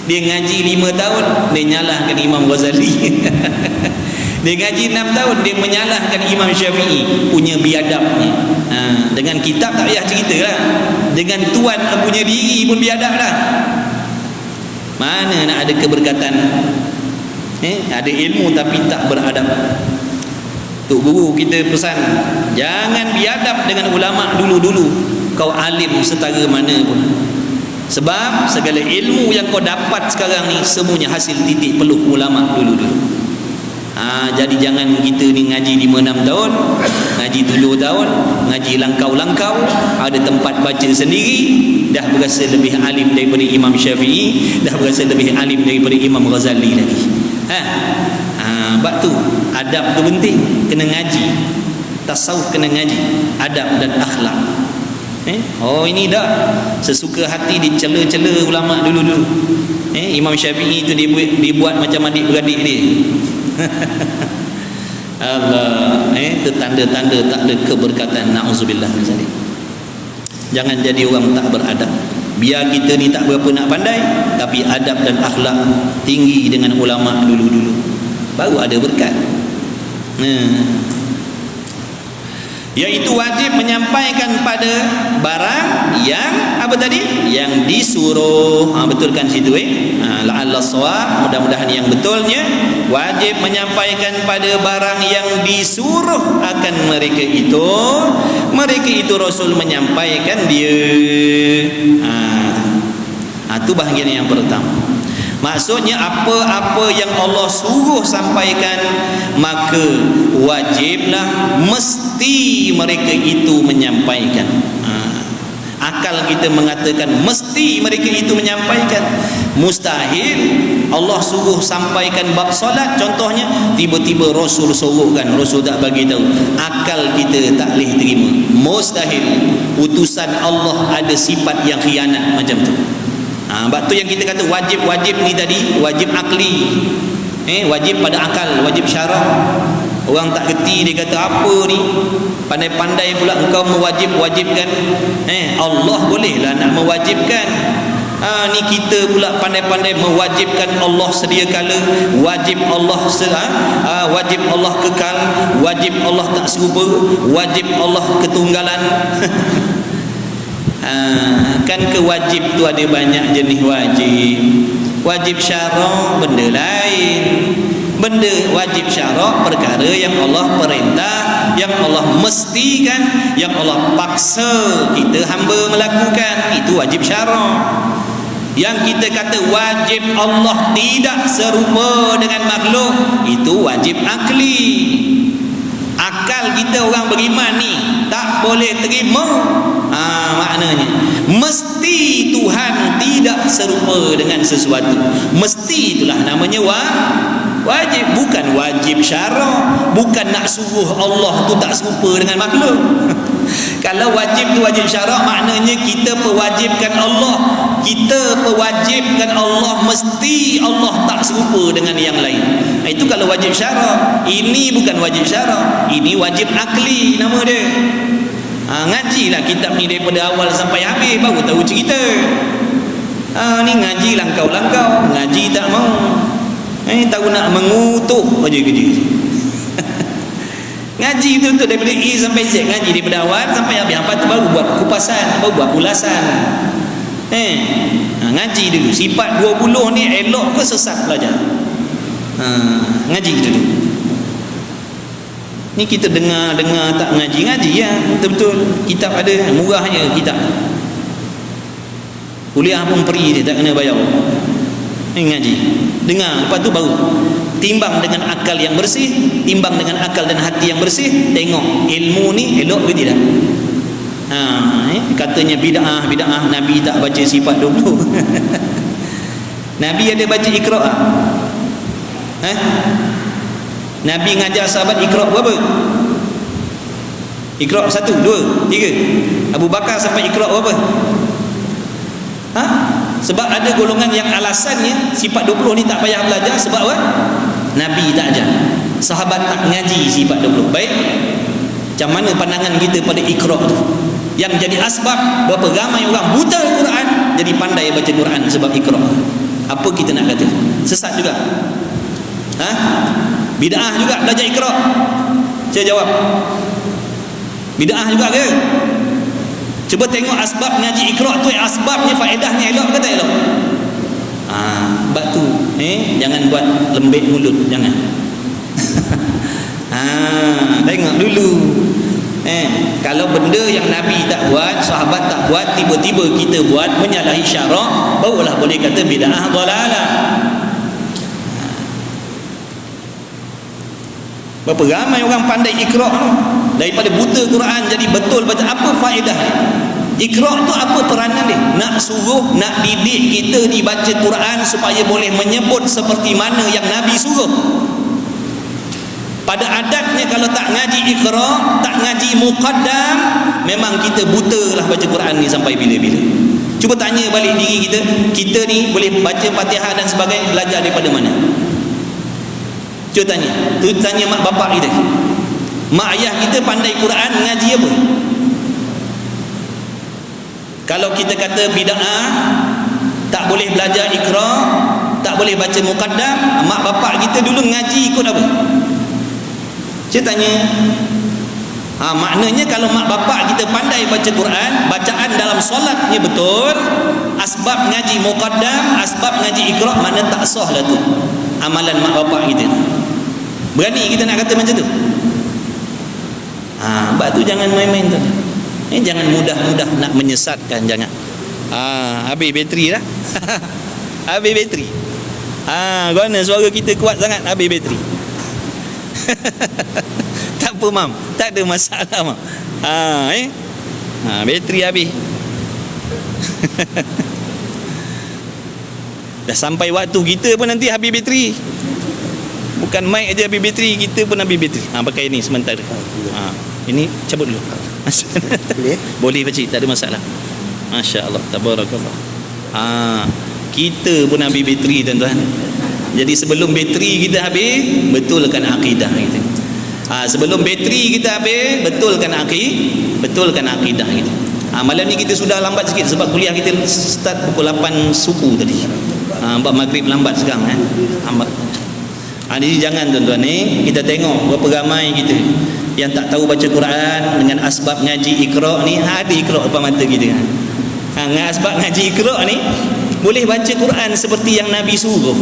S1: Dia ngaji 5 tahun, dia nyalahkan Imam Ghazali. Dia ngaji 6 tahun, dia menyalahkan Imam Syafi'i. Punya biadabnya. Dengan kitab tak payah cerita lah. Dengan tuan punya diri pun biadab lah. Mana nak ada keberkatan? Ada ilmu tapi tak beradab. Tok guru kita pesan, jangan biadab dengan ulama dulu-dulu. Kau alim setara mana pun. Sebab segala ilmu yang kau dapat sekarang ni semuanya hasil titik peluh ulama dulu-dulu. Jadi jangan kita ni ngaji 5-6 tahun, ngaji 7 tahun, ngaji langkau-langkau, ada tempat baca sendiri, dah berasa lebih alim daripada Imam Syafi'i, dah berasa lebih alim daripada Imam Ghazali lagi. Sebab tu adab tu penting, kena ngaji. Tasawuf kena ngaji adab dan akhlak. Ini dah sesuka hati dicela-cela ulama dulu-dulu. Imam Syafi'i tu dia buat macam adik-beradik dia. Allah, itu tanda-tanda tak ada keberkatan. Na'udzubillah min zalik. Jangan jadi orang tak beradab. Biar kita ni tak berapa nak pandai, tapi adab dan akhlak tinggi dengan ulama dulu-dulu, baru ada berkat. Iaitu wajib menyampaikan pada barang yang apa tadi? Yang disuruh. Betulkan situ la'alla shawab, mudah-mudahan yang betulnya. Wajib menyampaikan pada barang yang disuruh akan mereka itu Rasul menyampaikan dia. Itu bahagian yang pertama. Maksudnya apa-apa yang Allah suruh sampaikan, maka wajiblah, mesti mereka itu menyampaikan. Akal kita mengatakan mesti mereka itu menyampaikan. Mustahil Allah suruh sampaikan bab solat contohnya, tiba-tiba Rasul suruhkan, Rasul tak bagi tahu. Akal kita tak boleh terima. Mustahil. Utusan Allah ada sifat yang khianat macam tu. Sebab tu yang kita kata wajib ni tadi, wajib akli, wajib pada akal, wajib syarah. Orang tak kerti, dia kata apa ni, pandai-pandai pula engkau mewajibkan. Allah bolehlah nak mewajibkan, Ni kita pula pandai-pandai mewajibkan Allah sedia kala, wajib Allah wajib Allah kekal, wajib Allah tak serupa, wajib Allah ketunggalan. Kan ke wajib tu ada banyak jenis wajib. Wajib syarak benda lain. Benda wajib syarak perkara yang Allah perintah, yang Allah mestikan, yang Allah paksa kita hamba melakukan, itu wajib syarak. Yang kita kata wajib Allah tidak serupa dengan makhluk, itu wajib akli. Akal kita orang beriman ni tak boleh terima. Maknanya mesti Tuhan tidak serupa dengan sesuatu. Mesti itulah namanya wajib, bukan wajib syarak. Bukan nak suruh Allah tu tak serupa dengan makhluk. Kalau wajib tu wajib syarak, maknanya kita pewajibkan Allah. Kita pewajibkan Allah, mesti Allah tak serupa dengan yang lain. Itu kalau wajib syarak. Ini bukan wajib syarak, ini wajib akli nama dia. Ngajilah kitab ni daripada awal sampai habis, baru tahu cerita. Ni ngaji langkau-langkau, ngaji tak mau. Tahu nak mengutuk aja kerja. Ngaji tu daripada A sampai Z, ngaji daripada awal sampai habis. Apa tu baru buat kupasan, baru buat ulasan. Ngaji dulu. Sifat 20 ni elok ke sesat belajar? Ngaji dulu. Ni kita dengar tak ngaji ya, betul-betul kitab ada, murah je kitab. Kuliah pun free, dia tak kena bayar. Ngaji, dengar, lepas tu baru timbang dengan akal yang bersih, timbang dengan akal dan hati yang bersih, tengok ilmu ni elok ke tidak. Katanya bid'ah, Nabi tak baca sifat 20. Nabi ada baca Iqra'? Nabi ngajar sahabat Iqra' berapa? Iqra' 1, 2, 3. Abu Bakar sampai Iqra' berapa? Sebab ada golongan yang alasannya sifat 20 ni tak payah belajar. Sebab apa? Nabi tak ajar, sahabat tak ngaji sifat 20. Baik, macam mana pandangan kita pada Iqra' tu? Yang jadi asbab berapa ramai orang buta Quran jadi pandai baca Quran sebab Iqra'. Apa kita nak kata? Sesat juga? Bid'ah juga belajar Iqra'? Saya jawab, bid'ah juga ke? Cuba tengok asbab ngaji Iqra' tu, asbabnya, faedahnya elok ke tak elok? Sebab tu jangan buat lembek mulut, jangan. Tengok dulu. Kalau benda yang Nabi tak buat, sahabat tak buat, tiba-tiba kita buat, menyalahi syarak, barulah boleh kata bid'ah dhalalah. Berapa ramai orang pandai Iqra' daripada buta Quran jadi betul baca. Apa faedah dia? Iqra' tu apa peranan dia? Nak suruh, nak didik kita dibaca Quran supaya boleh menyebut seperti mana yang Nabi suruh. Pada adatnya kalau tak ngaji Iqra', tak ngaji muqaddam, memang kita buta lah baca Quran ni sampai bila-bila. Cuba tanya balik diri kita, kita ni boleh baca Fatihah dan sebagainya belajar daripada mana? Cuba tanya. Tu tanya mak bapak kita. Mak ayah kita pandai Quran, ngaji apa? Kalau kita kata bid'ah, tak boleh belajar Iqra', tak boleh baca muqaddam, mak bapak kita dulu ngaji ikut apa? Saya tanya. Maknanya kalau mak bapak kita pandai baca Quran, bacaan dalam solatnya betul, asbab ngaji muqaddam, asbab ngaji Iqra', mana tak sah lah tu amalan mak bapak kita. Berani kita nak kata macam tu? Sebab tu jangan main-main tu. Jangan mudah-mudah nak menyesatkan, jangan. Habis bateri dah. Habis bateri. Kerana suara kita kuat sangat, habis bateri. Tak apa mam, tak ada masalah mam. Bateri habis. Dah sampai waktu kita pun nanti habis bateri. Bukan mic aja habis bateri, kita pun habis bateri. Pakai ni sementara. Ini cabut dulu. Boleh? Boleh pakcik, tak ada masalah. Masya-Allah, tabarakallah. Kita pun habis bateri tuan-tuan. Jadi sebelum bateri kita habis, betulkan akidah kita. Sebelum bateri kita habis, betulkan akidah kita. Malam ni kita sudah lambat sikit sebab kuliah kita start pukul 8 suku tadi. Buat maghrib lambat sekarang lambat. Jadi jangan tuan-tuan kita tengok berapa ramai kita yang tak tahu baca Quran dengan asbab ngaji Iqra ni. Ada Iqra depan mata kita dengan asbab ngaji Iqra ni boleh baca Quran seperti yang Nabi suruh.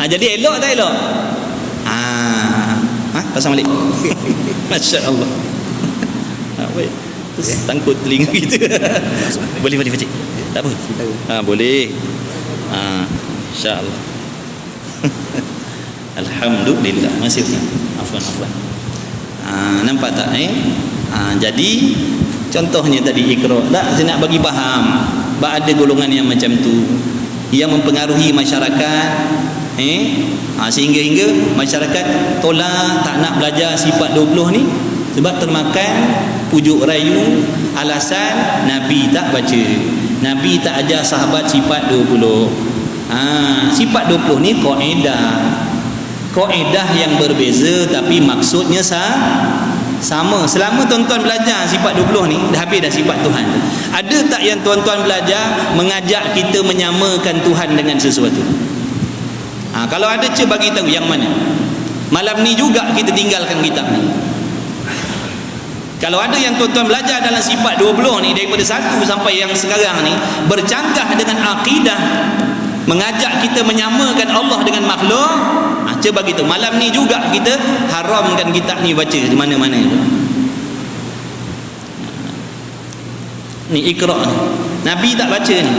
S1: Jadi elok tak elok? Pasang balik. Masya-Allah. Baik. Tangkut telinga kita. Boleh pakcik. Tak apa. Boleh. Insya-Allah. Alhamdulillah. Masih afwan. Nampak tak jadi contohnya tadi Iqra. Tak, saya nak bagi faham. Ada golongan yang macam tu yang mempengaruhi masyarakat sehingga masyarakat tolak, tak nak belajar sifat 20 ni sebab termakan pujuk rayu alasan Nabi tak baca, Nabi tak ajar sahabat sifat 20. Sifat 20 ni kaedah yang berbeza tapi maksudnya sama. Selama tuan-tuan belajar sifat 20 ni dah habis dah sifat Tuhan. Ada tak yang tuan-tuan belajar mengajak kita menyamakan Tuhan dengan sesuatu? Kalau ada, cuba bagi tahu yang mana. Malam ni juga kita tinggalkan kitab ni. Kalau ada yang tuan-tuan belajar dalam sifat 20 ni daripada 1 sampai yang sekarang ni bercanggah dengan akidah mengajak kita menyamakan Allah dengan makhluk, cuba bagi tahu. Malam ni juga kita haramkan kitab ni baca di mana-mana. Ni Iqra ni. Nabi tak baca ni.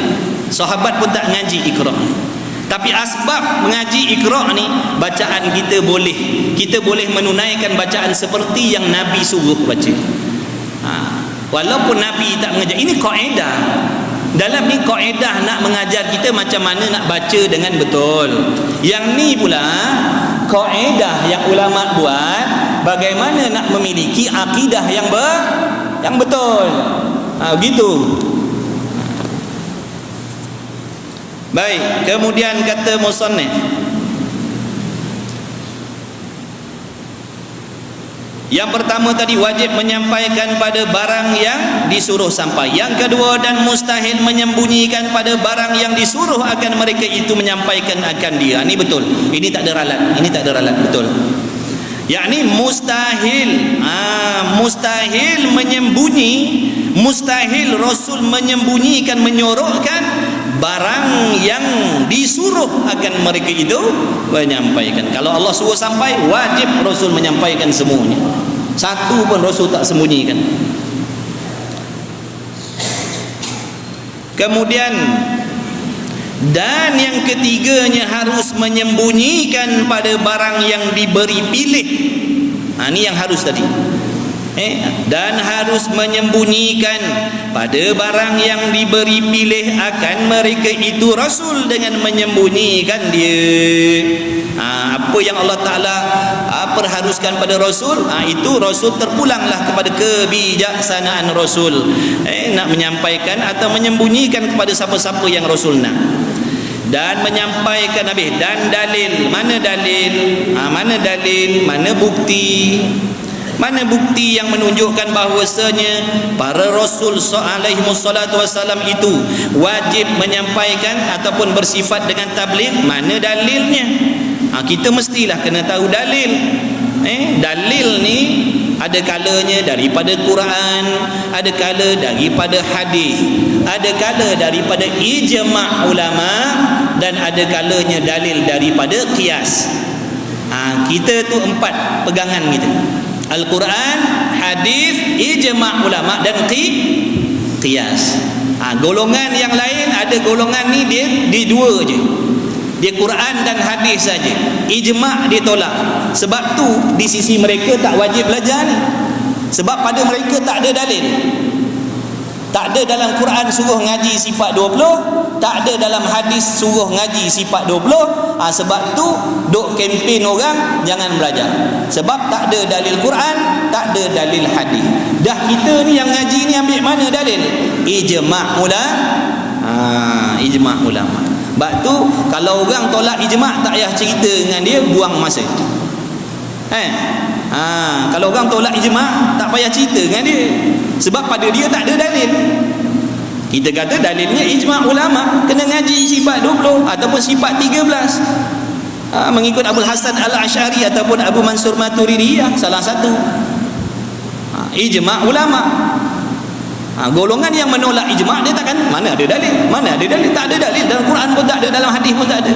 S1: Sahabat pun tak ngaji Iqra ni. Tapi asbab mengaji Iqra ni, bacaan kita boleh menunaikan bacaan seperti yang Nabi suruh baca. Walaupun Nabi tak mengajar. Ini kaedah. Dalam ni kaedah nak mengajar kita macam mana nak baca dengan betul. Yang ni pula kaedah yang ulama buat bagaimana nak memiliki akidah yang betul. Begitu. Baik, kemudian kata musannif, yang pertama tadi wajib menyampaikan pada barang yang disuruh sampai. Yang kedua, dan mustahil menyembunyikan pada barang yang disuruh akan mereka itu menyampaikan akan dia. Ini betul. Ini tak ada ralat, betul. Yakni mustahil mustahil Rasul menyembunyikan, menyorokkan barang yang disuruh akan mereka itu menyampaikan. Kalau Allah suruh sampai, wajib Rasul menyampaikan semuanya. Satu pun Rasul tak sembunyikan. Kemudian, dan yang ketiganya harus menyembunyikan pada barang yang diberi pilih. Ini yang harus tadi. Dan harus menyembunyikan pada barang yang diberi pilih akan mereka itu Rasul dengan menyembunyikan dia. Apa yang Allah Ta'ala perharuskan pada Rasul, itu Rasul terpulanglah kepada kebijaksanaan Rasul, nak menyampaikan atau menyembunyikan kepada siapa-siapa yang Rasul nak. Dan menyampaikan habis. Dan dalil, mana dalil, mana bukti yang menunjukkan bahawasanya para Rasul alaihi wassalatu wassalam itu wajib menyampaikan ataupun bersifat dengan tabligh? Mana dalilnya? Kita mestilah kena tahu dalil. Dalil ni ada kalanya daripada Quran, ada kala daripada hadis, ada kala daripada ijma' ulama, dan ada kalanya dalil daripada qiyas. Kita tu 4 pegangan kita: Al-Quran, hadis, ijma' ulama, dan qiyas. Golongan yang lain, ada golongan ni dia di 2 je. Dia Quran dan hadis saja. Ijma' dia tolak. Sebab tu di sisi mereka tak wajib belajar ni. Sebab pada mereka tak ada dalil. Tak ada dalam Quran suruh ngaji sifat 20, tak ada dalam hadis suruh ngaji sifat 20. Sebab tu duk kempen orang jangan belajar. Sebab tak ada dalil Quran, tak ada dalil hadis. Dah kita ni yang ngaji ni ambil mana dalil? Ijma' ulama. Ijma' ulama. Sebab tu kalau orang tolak ijma', tak payah cerita dengan dia, buang masa. Kalau orang tolak ijma', tak payah cerita dengan dia. Sebab pada dia tak ada dalil. Kita kata dalilnya ijma' ulama, kena ngaji sifat 20 ataupun sifat 13. Mengikut Abu Hasan Al-Asy'ari ataupun Abu Mansur Maturidiyah, salah satu. Ijma' ulama. Golongan yang menolak ijma' dia takkan, mana ada dalil, tak ada dalil dalam Quran pun tak ada, dalam hadis pun tak ada.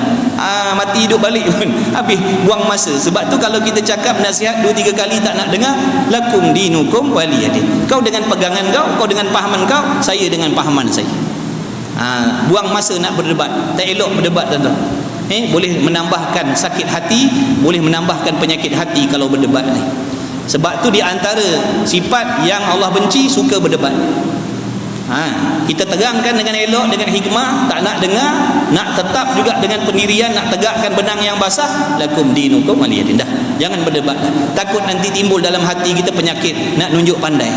S1: Mati hidup balik pun habis, buang masa. Sebab tu kalau kita cakap nasihat 2-3 kali tak nak dengar, lakum dinukum waliyadin. Kau dengan pegangan kau dengan pahaman kau, saya dengan pahaman saya. Buang masa nak berdebat, tak elok berdebat, tuan-tuan. Boleh menambahkan sakit hati, boleh menambahkan penyakit hati kalau berdebat ni. Sebab tu di antara sifat yang Allah benci, suka berdebat. Kita terangkan dengan elok, dengan hikmah, tak nak dengar, nak tetap juga dengan pendirian, nak tegakkan benang yang basah, lakum dinukum waliyadin. Dah, jangan berdebat dah. Takut nanti timbul dalam hati kita penyakit nak nunjuk pandai.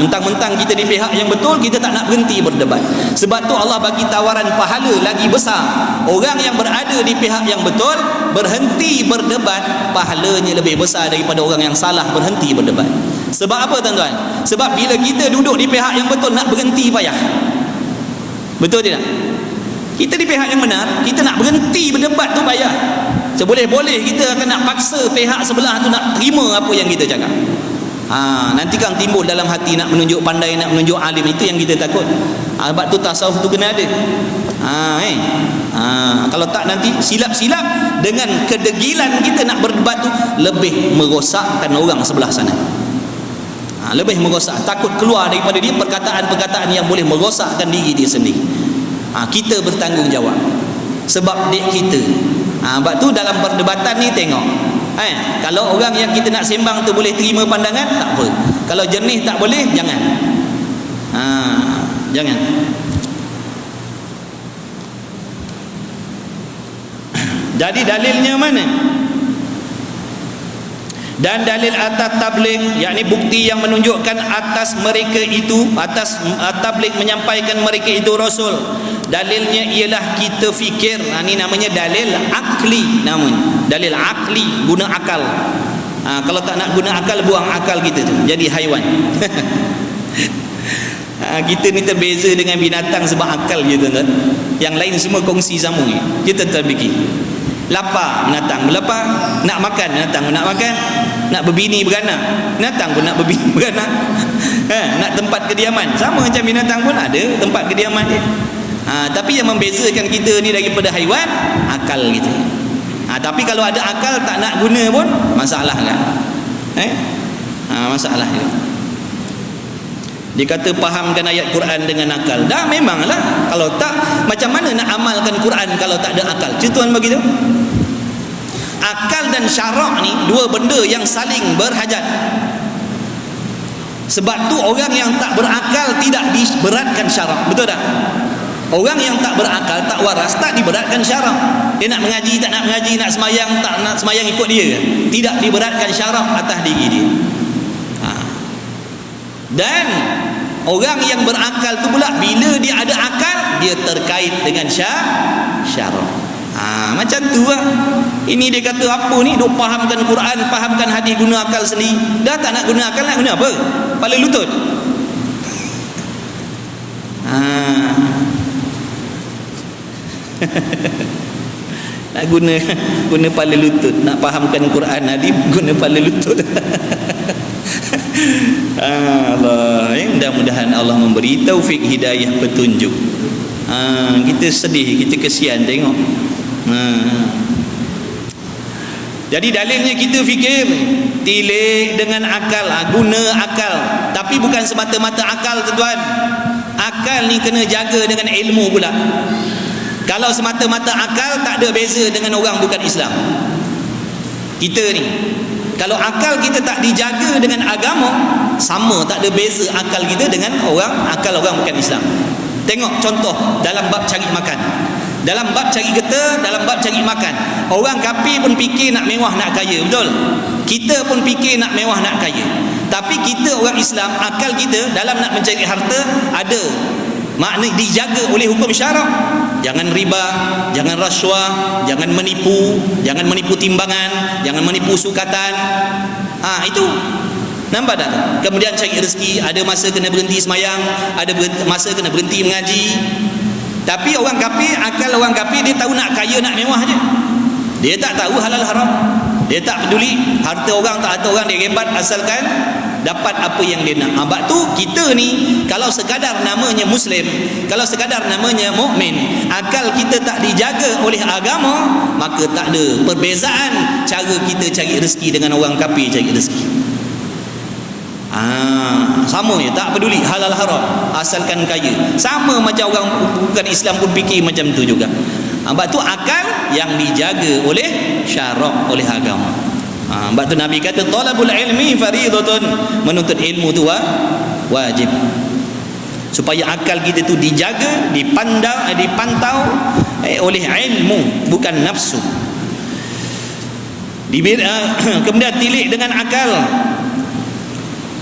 S1: Mentang-mentang kita di pihak yang betul, kita tak nak berhenti berdebat. Sebab tu Allah bagi tawaran pahala lagi besar. Orang yang berada di pihak yang betul berhenti berdebat, pahalanya lebih besar daripada orang yang salah berhenti berdebat. Sebab apa, tuan-tuan? Sebab bila kita duduk di pihak yang betul, nak berhenti payah. Betul tidak? Kita di pihak yang benar, kita nak berhenti berdebat tu payah. Seboleh-boleh kita akan nak paksa pihak sebelah tu nak terima apa yang kita cakap. Nanti kan timbul dalam hati nak menunjuk pandai, nak menunjuk alim. Itu yang kita takut. Sebab tu tasawuf tu kena ada. Kalau tak nanti silap-silap dengan kedegilan kita nak berdebat tu, lebih merosakkan orang sebelah sana. Lebih merosak, takut keluar daripada dia perkataan-perkataan yang boleh merosakkan diri dia sendiri. Kita bertanggungjawab sebab dek kita. Sebab tu dalam perdebatan ni tengok, kalau orang yang kita nak sembang tu boleh terima pandangan, tak apa. Kalau jernih tak boleh, jangan. Jangan. Jadi dalilnya mana? Dan dalil atas tabligh, yakni bukti yang menunjukkan atas mereka itu, atas tabligh menyampaikan mereka itu rasul. Dalilnya ialah kita fikir. Ini namanya dalil akli, namanya dalil akli, guna akal. Kalau tak nak guna akal, buang akal kita tu, jadi haiwan. Kita ni terbeza dengan binatang sebab akal je, tuan-tuan. Yang lain semua kongsi sama. Kita terfikir. Lapar, binatang berlapar. Nak makan, binatang nak makan. Nak berbini beranak, binatang pun nak berbini beranak. Nak tempat kediaman, sama macam binatang pun ada tempat kediaman dia. Tapi yang membezakan kita ni daripada haiwan, akal kita. Tapi kalau ada akal tak nak guna pun masalah kan? Masalah dia. Dia kata fahamkan ayat Quran dengan akal. Dah memanglah. Kalau tak, macam mana nak amalkan Quran kalau tak ada akal? Contohnya begitu. Akal dan syarak ni dua benda yang saling berhajat. Sebab tu orang yang tak berakal tidak diberatkan syarak. Betul tak? Orang yang tak berakal, tak waras, tak diberatkan syarak. Dia nak mengaji, tak nak mengaji, nak semayang, tak nak semayang, ikut dia. Tidak diberatkan syarak atas diri dia. Dan orang yang berakal tu pula, bila dia ada akal, dia terkait dengan syarak. Macam tu lah. Ini dia kata apa ni, duk fahamkan Quran, fahamkan hadis, guna akal sendiri. Dah tak nak guna akal, nak guna apa? Kepala lutut. Nak guna kepala lutut. Nak fahamkan Quran, hadis, guna kepala lutut. Allah, mudah-mudahan Allah memberi taufik, hidayah, petunjuk. Kita sedih, kita kesian tengok. Jadi dalilnya kita fikir, tilik dengan akal, guna akal. Tapi bukan semata-mata akal, tuan-tuan. Akal ni kena jaga dengan ilmu pula. Kalau semata-mata akal, tak ada beza dengan orang bukan Islam. Kita ni, kalau akal kita tak dijaga dengan agama, sama, tak ada beza akal kita dengan akal orang bukan Islam. Tengok contoh dalam bab cari makan, dalam bab cari getah, dalam bab cari makan. Orang kafir pun fikir nak mewah, nak kaya, betul? Kita pun fikir nak mewah, nak kaya. Tapi kita orang Islam, akal kita dalam nak mencari harta ada makna dijaga oleh hukum syarak. Jangan riba, jangan rasuah, jangan menipu timbangan, jangan menipu sukatan. Itu Nampak tak? Kemudian cari rezeki, ada masa kena berhenti semayang, ada masa kena berhenti mengaji. Tapi orang kafir, akal orang kafir, dia tahu nak kaya, nak mewah je. Dia tak tahu halal haram. Dia tak peduli harta orang tak harta orang, dia rembat asalkan dapat apa yang dia nak. Sebab tu kita ni kalau sekadar namanya Muslim, kalau sekadar namanya mukmin, akal kita tak dijaga oleh agama, maka tak ada perbezaan cara kita cari rezeki dengan orang kafir cari rezeki. Sama je, tak peduli halal haram, asalkan kaya. Sama macam orang bukan Islam pun fikir macam tu juga. Sebab tu akal yang dijaga oleh syarak, oleh agama. Sebab tu Nabi kata talabul ilmi faridatun, menuntut ilmu tu wajib. Supaya akal kita tu dijaga, dipantau oleh ilmu, bukan nafsu. Kemudian tilik dengan akal.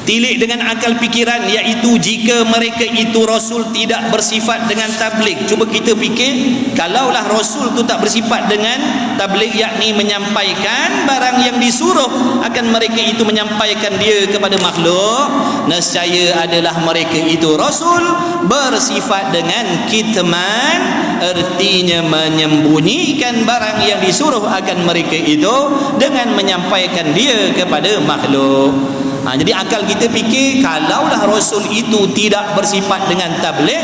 S1: Tilik dengan akal pikiran, iaitu jika mereka itu Rasul tidak bersifat dengan tabligh. Cuba kita fikir, kalaulah Rasul itu tak bersifat dengan tabligh, yakni menyampaikan barang yang disuruh akan mereka itu menyampaikan dia kepada makhluk, nescaya adalah mereka itu Rasul bersifat dengan kitman, artinya menyembunyikan barang yang disuruh akan mereka itu dengan menyampaikan dia kepada makhluk. Jadi akal kita fikir, kalaulah Rasul itu tidak bersifat dengan tabligh,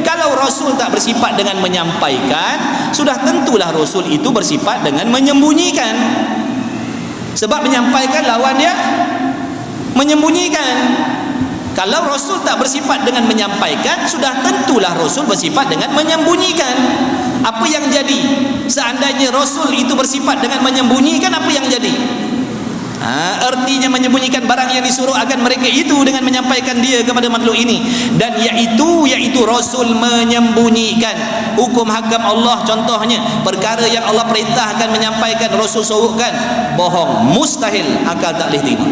S1: kalau Rasul tak bersifat dengan menyampaikan, sudah tentulah Rasul itu bersifat dengan menyembunyikan. Sebab menyampaikan lawan dia menyembunyikan. Kalau Rasul tak bersifat dengan menyampaikan, sudah tentulah Rasul bersifat dengan menyembunyikan. Apa yang jadi? Seandainya Rasul itu bersifat dengan menyembunyikan, apa yang jadi? Artinya menyembunyikan barang yang disuruh akan mereka itu dengan menyampaikan dia kepada makhluk ini. Dan iaitu Rasul menyembunyikan hukum hakam Allah. Contohnya perkara yang Allah perintahkan menyampaikan, Rasul sorokkan, bohong, mustahil, akal tak boleh terima.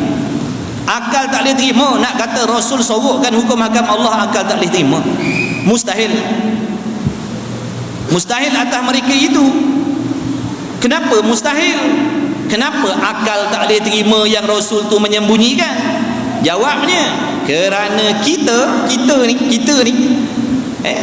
S1: Akal tak boleh terima nak kata Rasul sorokkan hukum hakam Allah, akal tak boleh terima. Mustahil. Mustahil atas mereka itu. Kenapa mustahil? Kenapa akal tak boleh terima yang Rasul tu menyembunyikan? Jawabnya, kerana kita ni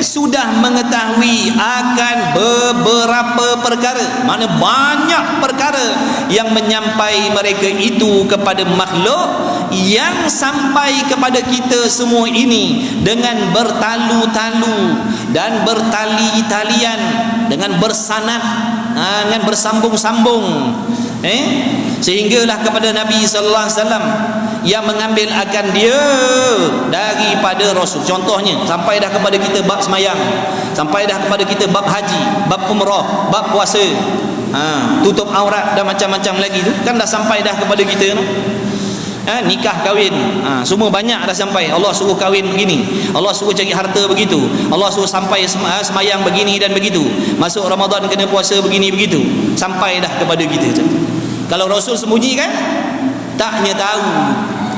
S1: sudah mengetahui akan beberapa perkara, mana banyak perkara yang menyampai mereka itu kepada makhluk, yang sampai kepada kita semua ini dengan bertalu-talu dan bertali-talian, dengan bersanad, dengan bersambung-sambung, sehinggalah kepada Nabi sallallahu alaihi wasallam yang mengambil akan dia daripada Rasul. Contohnya sampai dah kepada kita bab semayang, sampai dah kepada kita bab haji, bab umrah, bab puasa, tutup aurat dan macam-macam lagi tu kan dah sampai dah kepada kita tu. Nikah kahwin, semua banyak dah sampai. Allah suruh kahwin begini, Allah suruh cari harta begitu, Allah suruh sampai semayang begini dan begitu, masuk Ramadan kena puasa begini begitu, sampai dah kepada kita tu. Kalau Rasul sembunyi kan, taknya tahu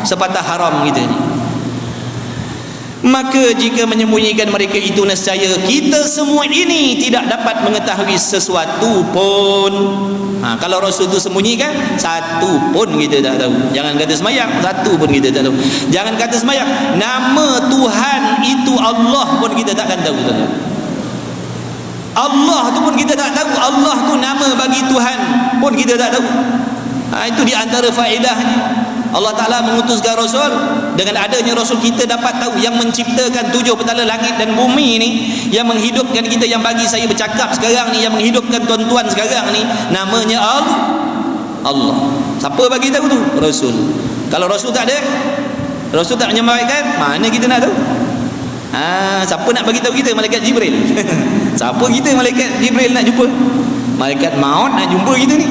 S1: sepatah haram kita ni. Maka jika menyembunyikan mereka itu, nescaya kita semua ini tidak dapat mengetahui sesuatu pun. Kalau Rasul itu sembunyikan, satu pun kita tak tahu. Jangan kata semayang, satu pun kita tak tahu. Jangan kata semayang, nama Tuhan itu Allah pun kita takkan tahu. Allah tu pun kita tak tahu. Allah tu nama bagi Tuhan pun kita tak tahu. Itu di antara faedahnya Allah Ta'ala mengutuskan Rasul. Dengan adanya Rasul kita dapat tahu yang menciptakan 7 petala langit dan bumi ni, yang menghidupkan kita, yang bagi saya bercakap sekarang ni, yang menghidupkan tuan-tuan sekarang ni, namanya Allah. Siapa bagi tahu tu? Rasul. Kalau Rasul tak ada, Rasul tak menyampaikan, mana kita nak tahu? Siapa nak bagi tahu kita? Malaikat Jibril. Siapa kita Malaikat Jibril nak jumpa? Malaikat maut nak jumpa kita ni.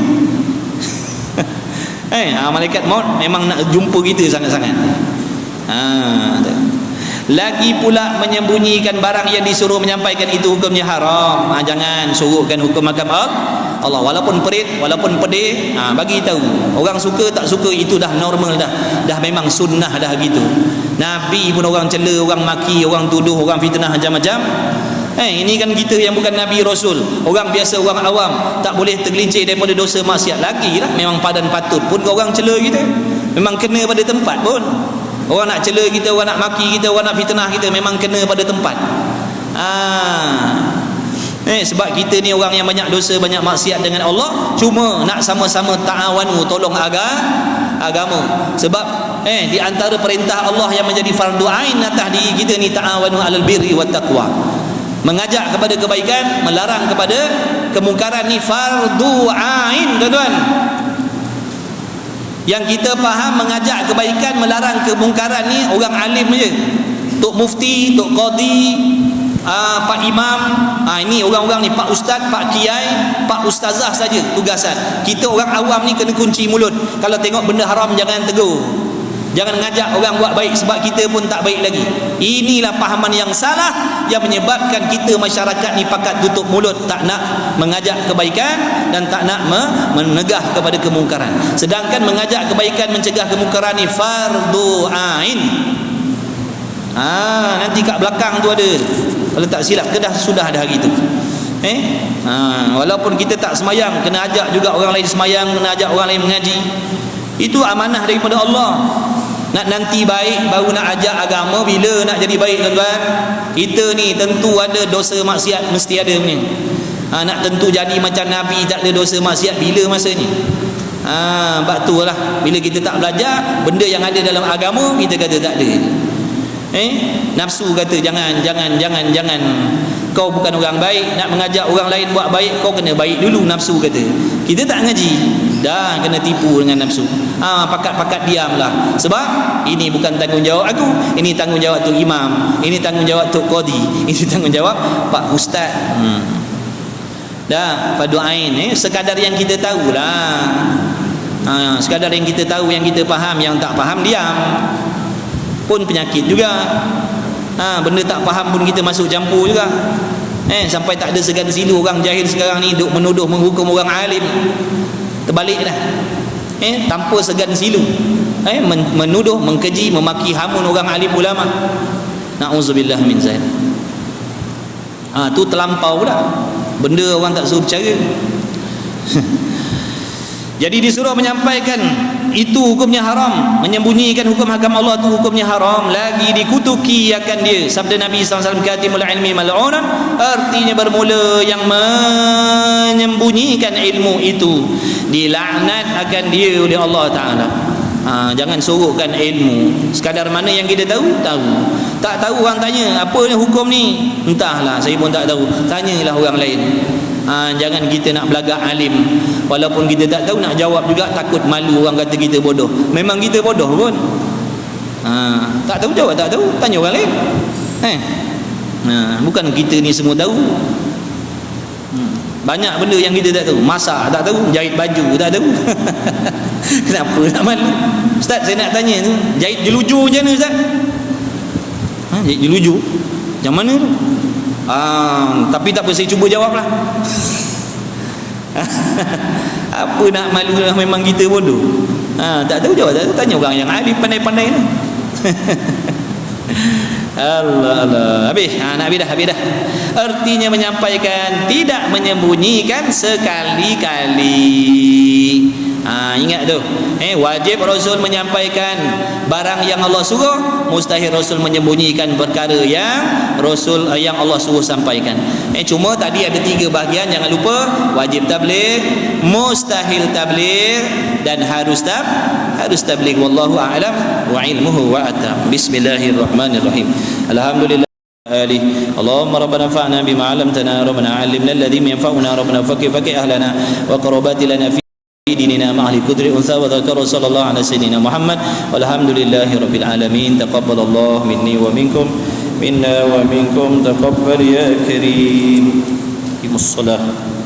S1: Malaikat maut memang nak jumpa kita sangat-sangat. Lagi pula menyembunyikan barang yang disuruh menyampaikan itu hukumnya haram. Jangan suruhkan hukum hakam Allah, walaupun perit, walaupun pedih, bagi tahu. Orang suka tak suka itu dah normal dah memang sunnah dah gitu. Nabi pun orang cela, orang maki, orang tuduh, orang fitnah macam-macam. Ini kan kita yang bukan Nabi Rasul, orang biasa, orang awam, tak boleh tergelincir daripada dosa maksiat lagi lah. Memang padan patut pun orang cela kita, memang kena pada tempat pun. Orang nak cela kita, orang nak maki kita, orang nak fitnah kita, memang kena pada tempat. Sebab kita ni orang yang banyak dosa, banyak maksiat dengan Allah, cuma nak sama-sama ta'awanu, tolong agama. Sebab di antara perintah Allah yang menjadi fardu ain atas diri kita ni, ta'awanu 'alal birri wat taqwa. Mengajak kepada kebaikan, melarang kepada kemungkaran ni fardu ain, tuan-tuan. Yang kita faham mengajak kebaikan, melarang kemungkaran ni orang alim je. Tok mufti, tok qadi, pak imam, ini orang-orang ni, pak ustaz, pak kiai, pak ustazah saja tugasan. Kita orang awam ni kena kunci mulut. Kalau tengok benda haram jangan tegur, jangan ngajak orang buat baik, sebab kita pun tak baik lagi. Inilah pahaman yang salah yang menyebabkan kita masyarakat ni pakat tutup mulut, tak nak mengajak kebaikan dan tak nak menegah kepada kemungkaran. Sedangkan mengajak kebaikan, mencegah kemungkaran ni fardu ain. Nanti kat belakang tu ada, kalau tak silap ke sudah ada hari tu. Walaupun kita tak semayang, kena ajak juga orang lain semayang, kena ajak orang lain mengaji. Itu amanah daripada Allah. Nak nanti baik baru nak ajak agama. Bila nak jadi baik, tuan-tuan? Kita ni tentu ada dosa maksiat, mesti ada ni. Nak tentu jadi macam Nabi, tak ada dosa maksiat, bila masa ni? Sebab tu lah, bila kita tak belajar benda yang ada dalam agama, kita kata tak ada. Nafsu kata jangan. Kau bukan orang baik, nak mengajak orang lain buat baik, kau kena baik dulu, nafsu kata. Kita tak ngaji, dah kena tipu dengan nafsu. Pakat-pakat diamlah. Sebab ini bukan tanggungjawab aku, ini tanggungjawab tu imam, ini tanggungjawab tu qadi, ini tanggungjawab pak ustaz. Dah fardu ain, sekadar yang kita tahulah. Sekadar yang kita tahu, yang kita faham. Yang tak faham diam, pun penyakit juga. Benda tak faham pun kita masuk campur juga. Sampai tak ada segan silu. Orang jahil sekarang ni duk menuduh, menghukum orang alim. Terbalik dah. Tanpa segan silu, menuduh, mengkeji, memaki, hamun orang alim ulama. Na'udzubillah min zalik. Tu terlampau dah. Benda orang tak suruh bercara. Jadi disuruh menyampaikan itu hukumnya haram, menyembunyikan hukum hakam Allah tu hukumnya haram, lagi dikutuki akan dia. Sabda Nabi SAW, katimul ilmi mal'unan, artinya bermula yang menyembunyikan ilmu itu dilaknat akan dia oleh Allah Ta'ala. Jangan sorokkan ilmu. Sekadar mana yang kita tahu, tak tahu orang tanya apa ni hukum ni, entahlah, saya pun tak tahu, tanyalah orang lain. Jangan kita nak belagak alim, walaupun kita tak tahu, nak jawab juga takut malu orang kata kita bodoh. Memang kita bodoh pun. Tak tahu jawab, tak tahu, tanya orang lain. Bukan kita ni semua tahu. Banyak benda yang kita tak tahu. Masak tak tahu, jahit baju tak tahu. Kenapa nak malu? Ustaz, saya nak tanya tu, jahit jeluju macam mana, Ustaz? Jahit jeluju macam mana tu? Tapi tak apa, saya cuba jawablah. Apa nak malu lah, memang kita bodoh. Tak tahu jawab, tak tahu, tanya orang yang alim, pandai-pandai lah. Allah. Habis dah. Artinya menyampaikan, tidak menyembunyikan sekali-kali. Ingat tu. Wajib Rasul menyampaikan barang yang Allah suruh, mustahil Rasul menyembunyikan perkara yang yang Allah suruh sampaikan. Cuma tadi ada 3 bahagian, jangan lupa: wajib tabligh, mustahil tabligh, dan harus tabligh. Wallahu a'lam wa ilmuhu wa atam. Bismillahirrahmanirrahim. Alhamdulillah. اللهم ربنا انفعنا بما علمتنا، ربنا علمنا الذي ينفعنا، ربنا فقه أهلنا وقربات لنا في ديننا مع القدر أنثى وذكر. صلى الله على سيدنا محمد والحمد لله رب العالمين. تقبل الله مني ومنكم، منا ومنكم، تقبل يا كريم. الصلاة.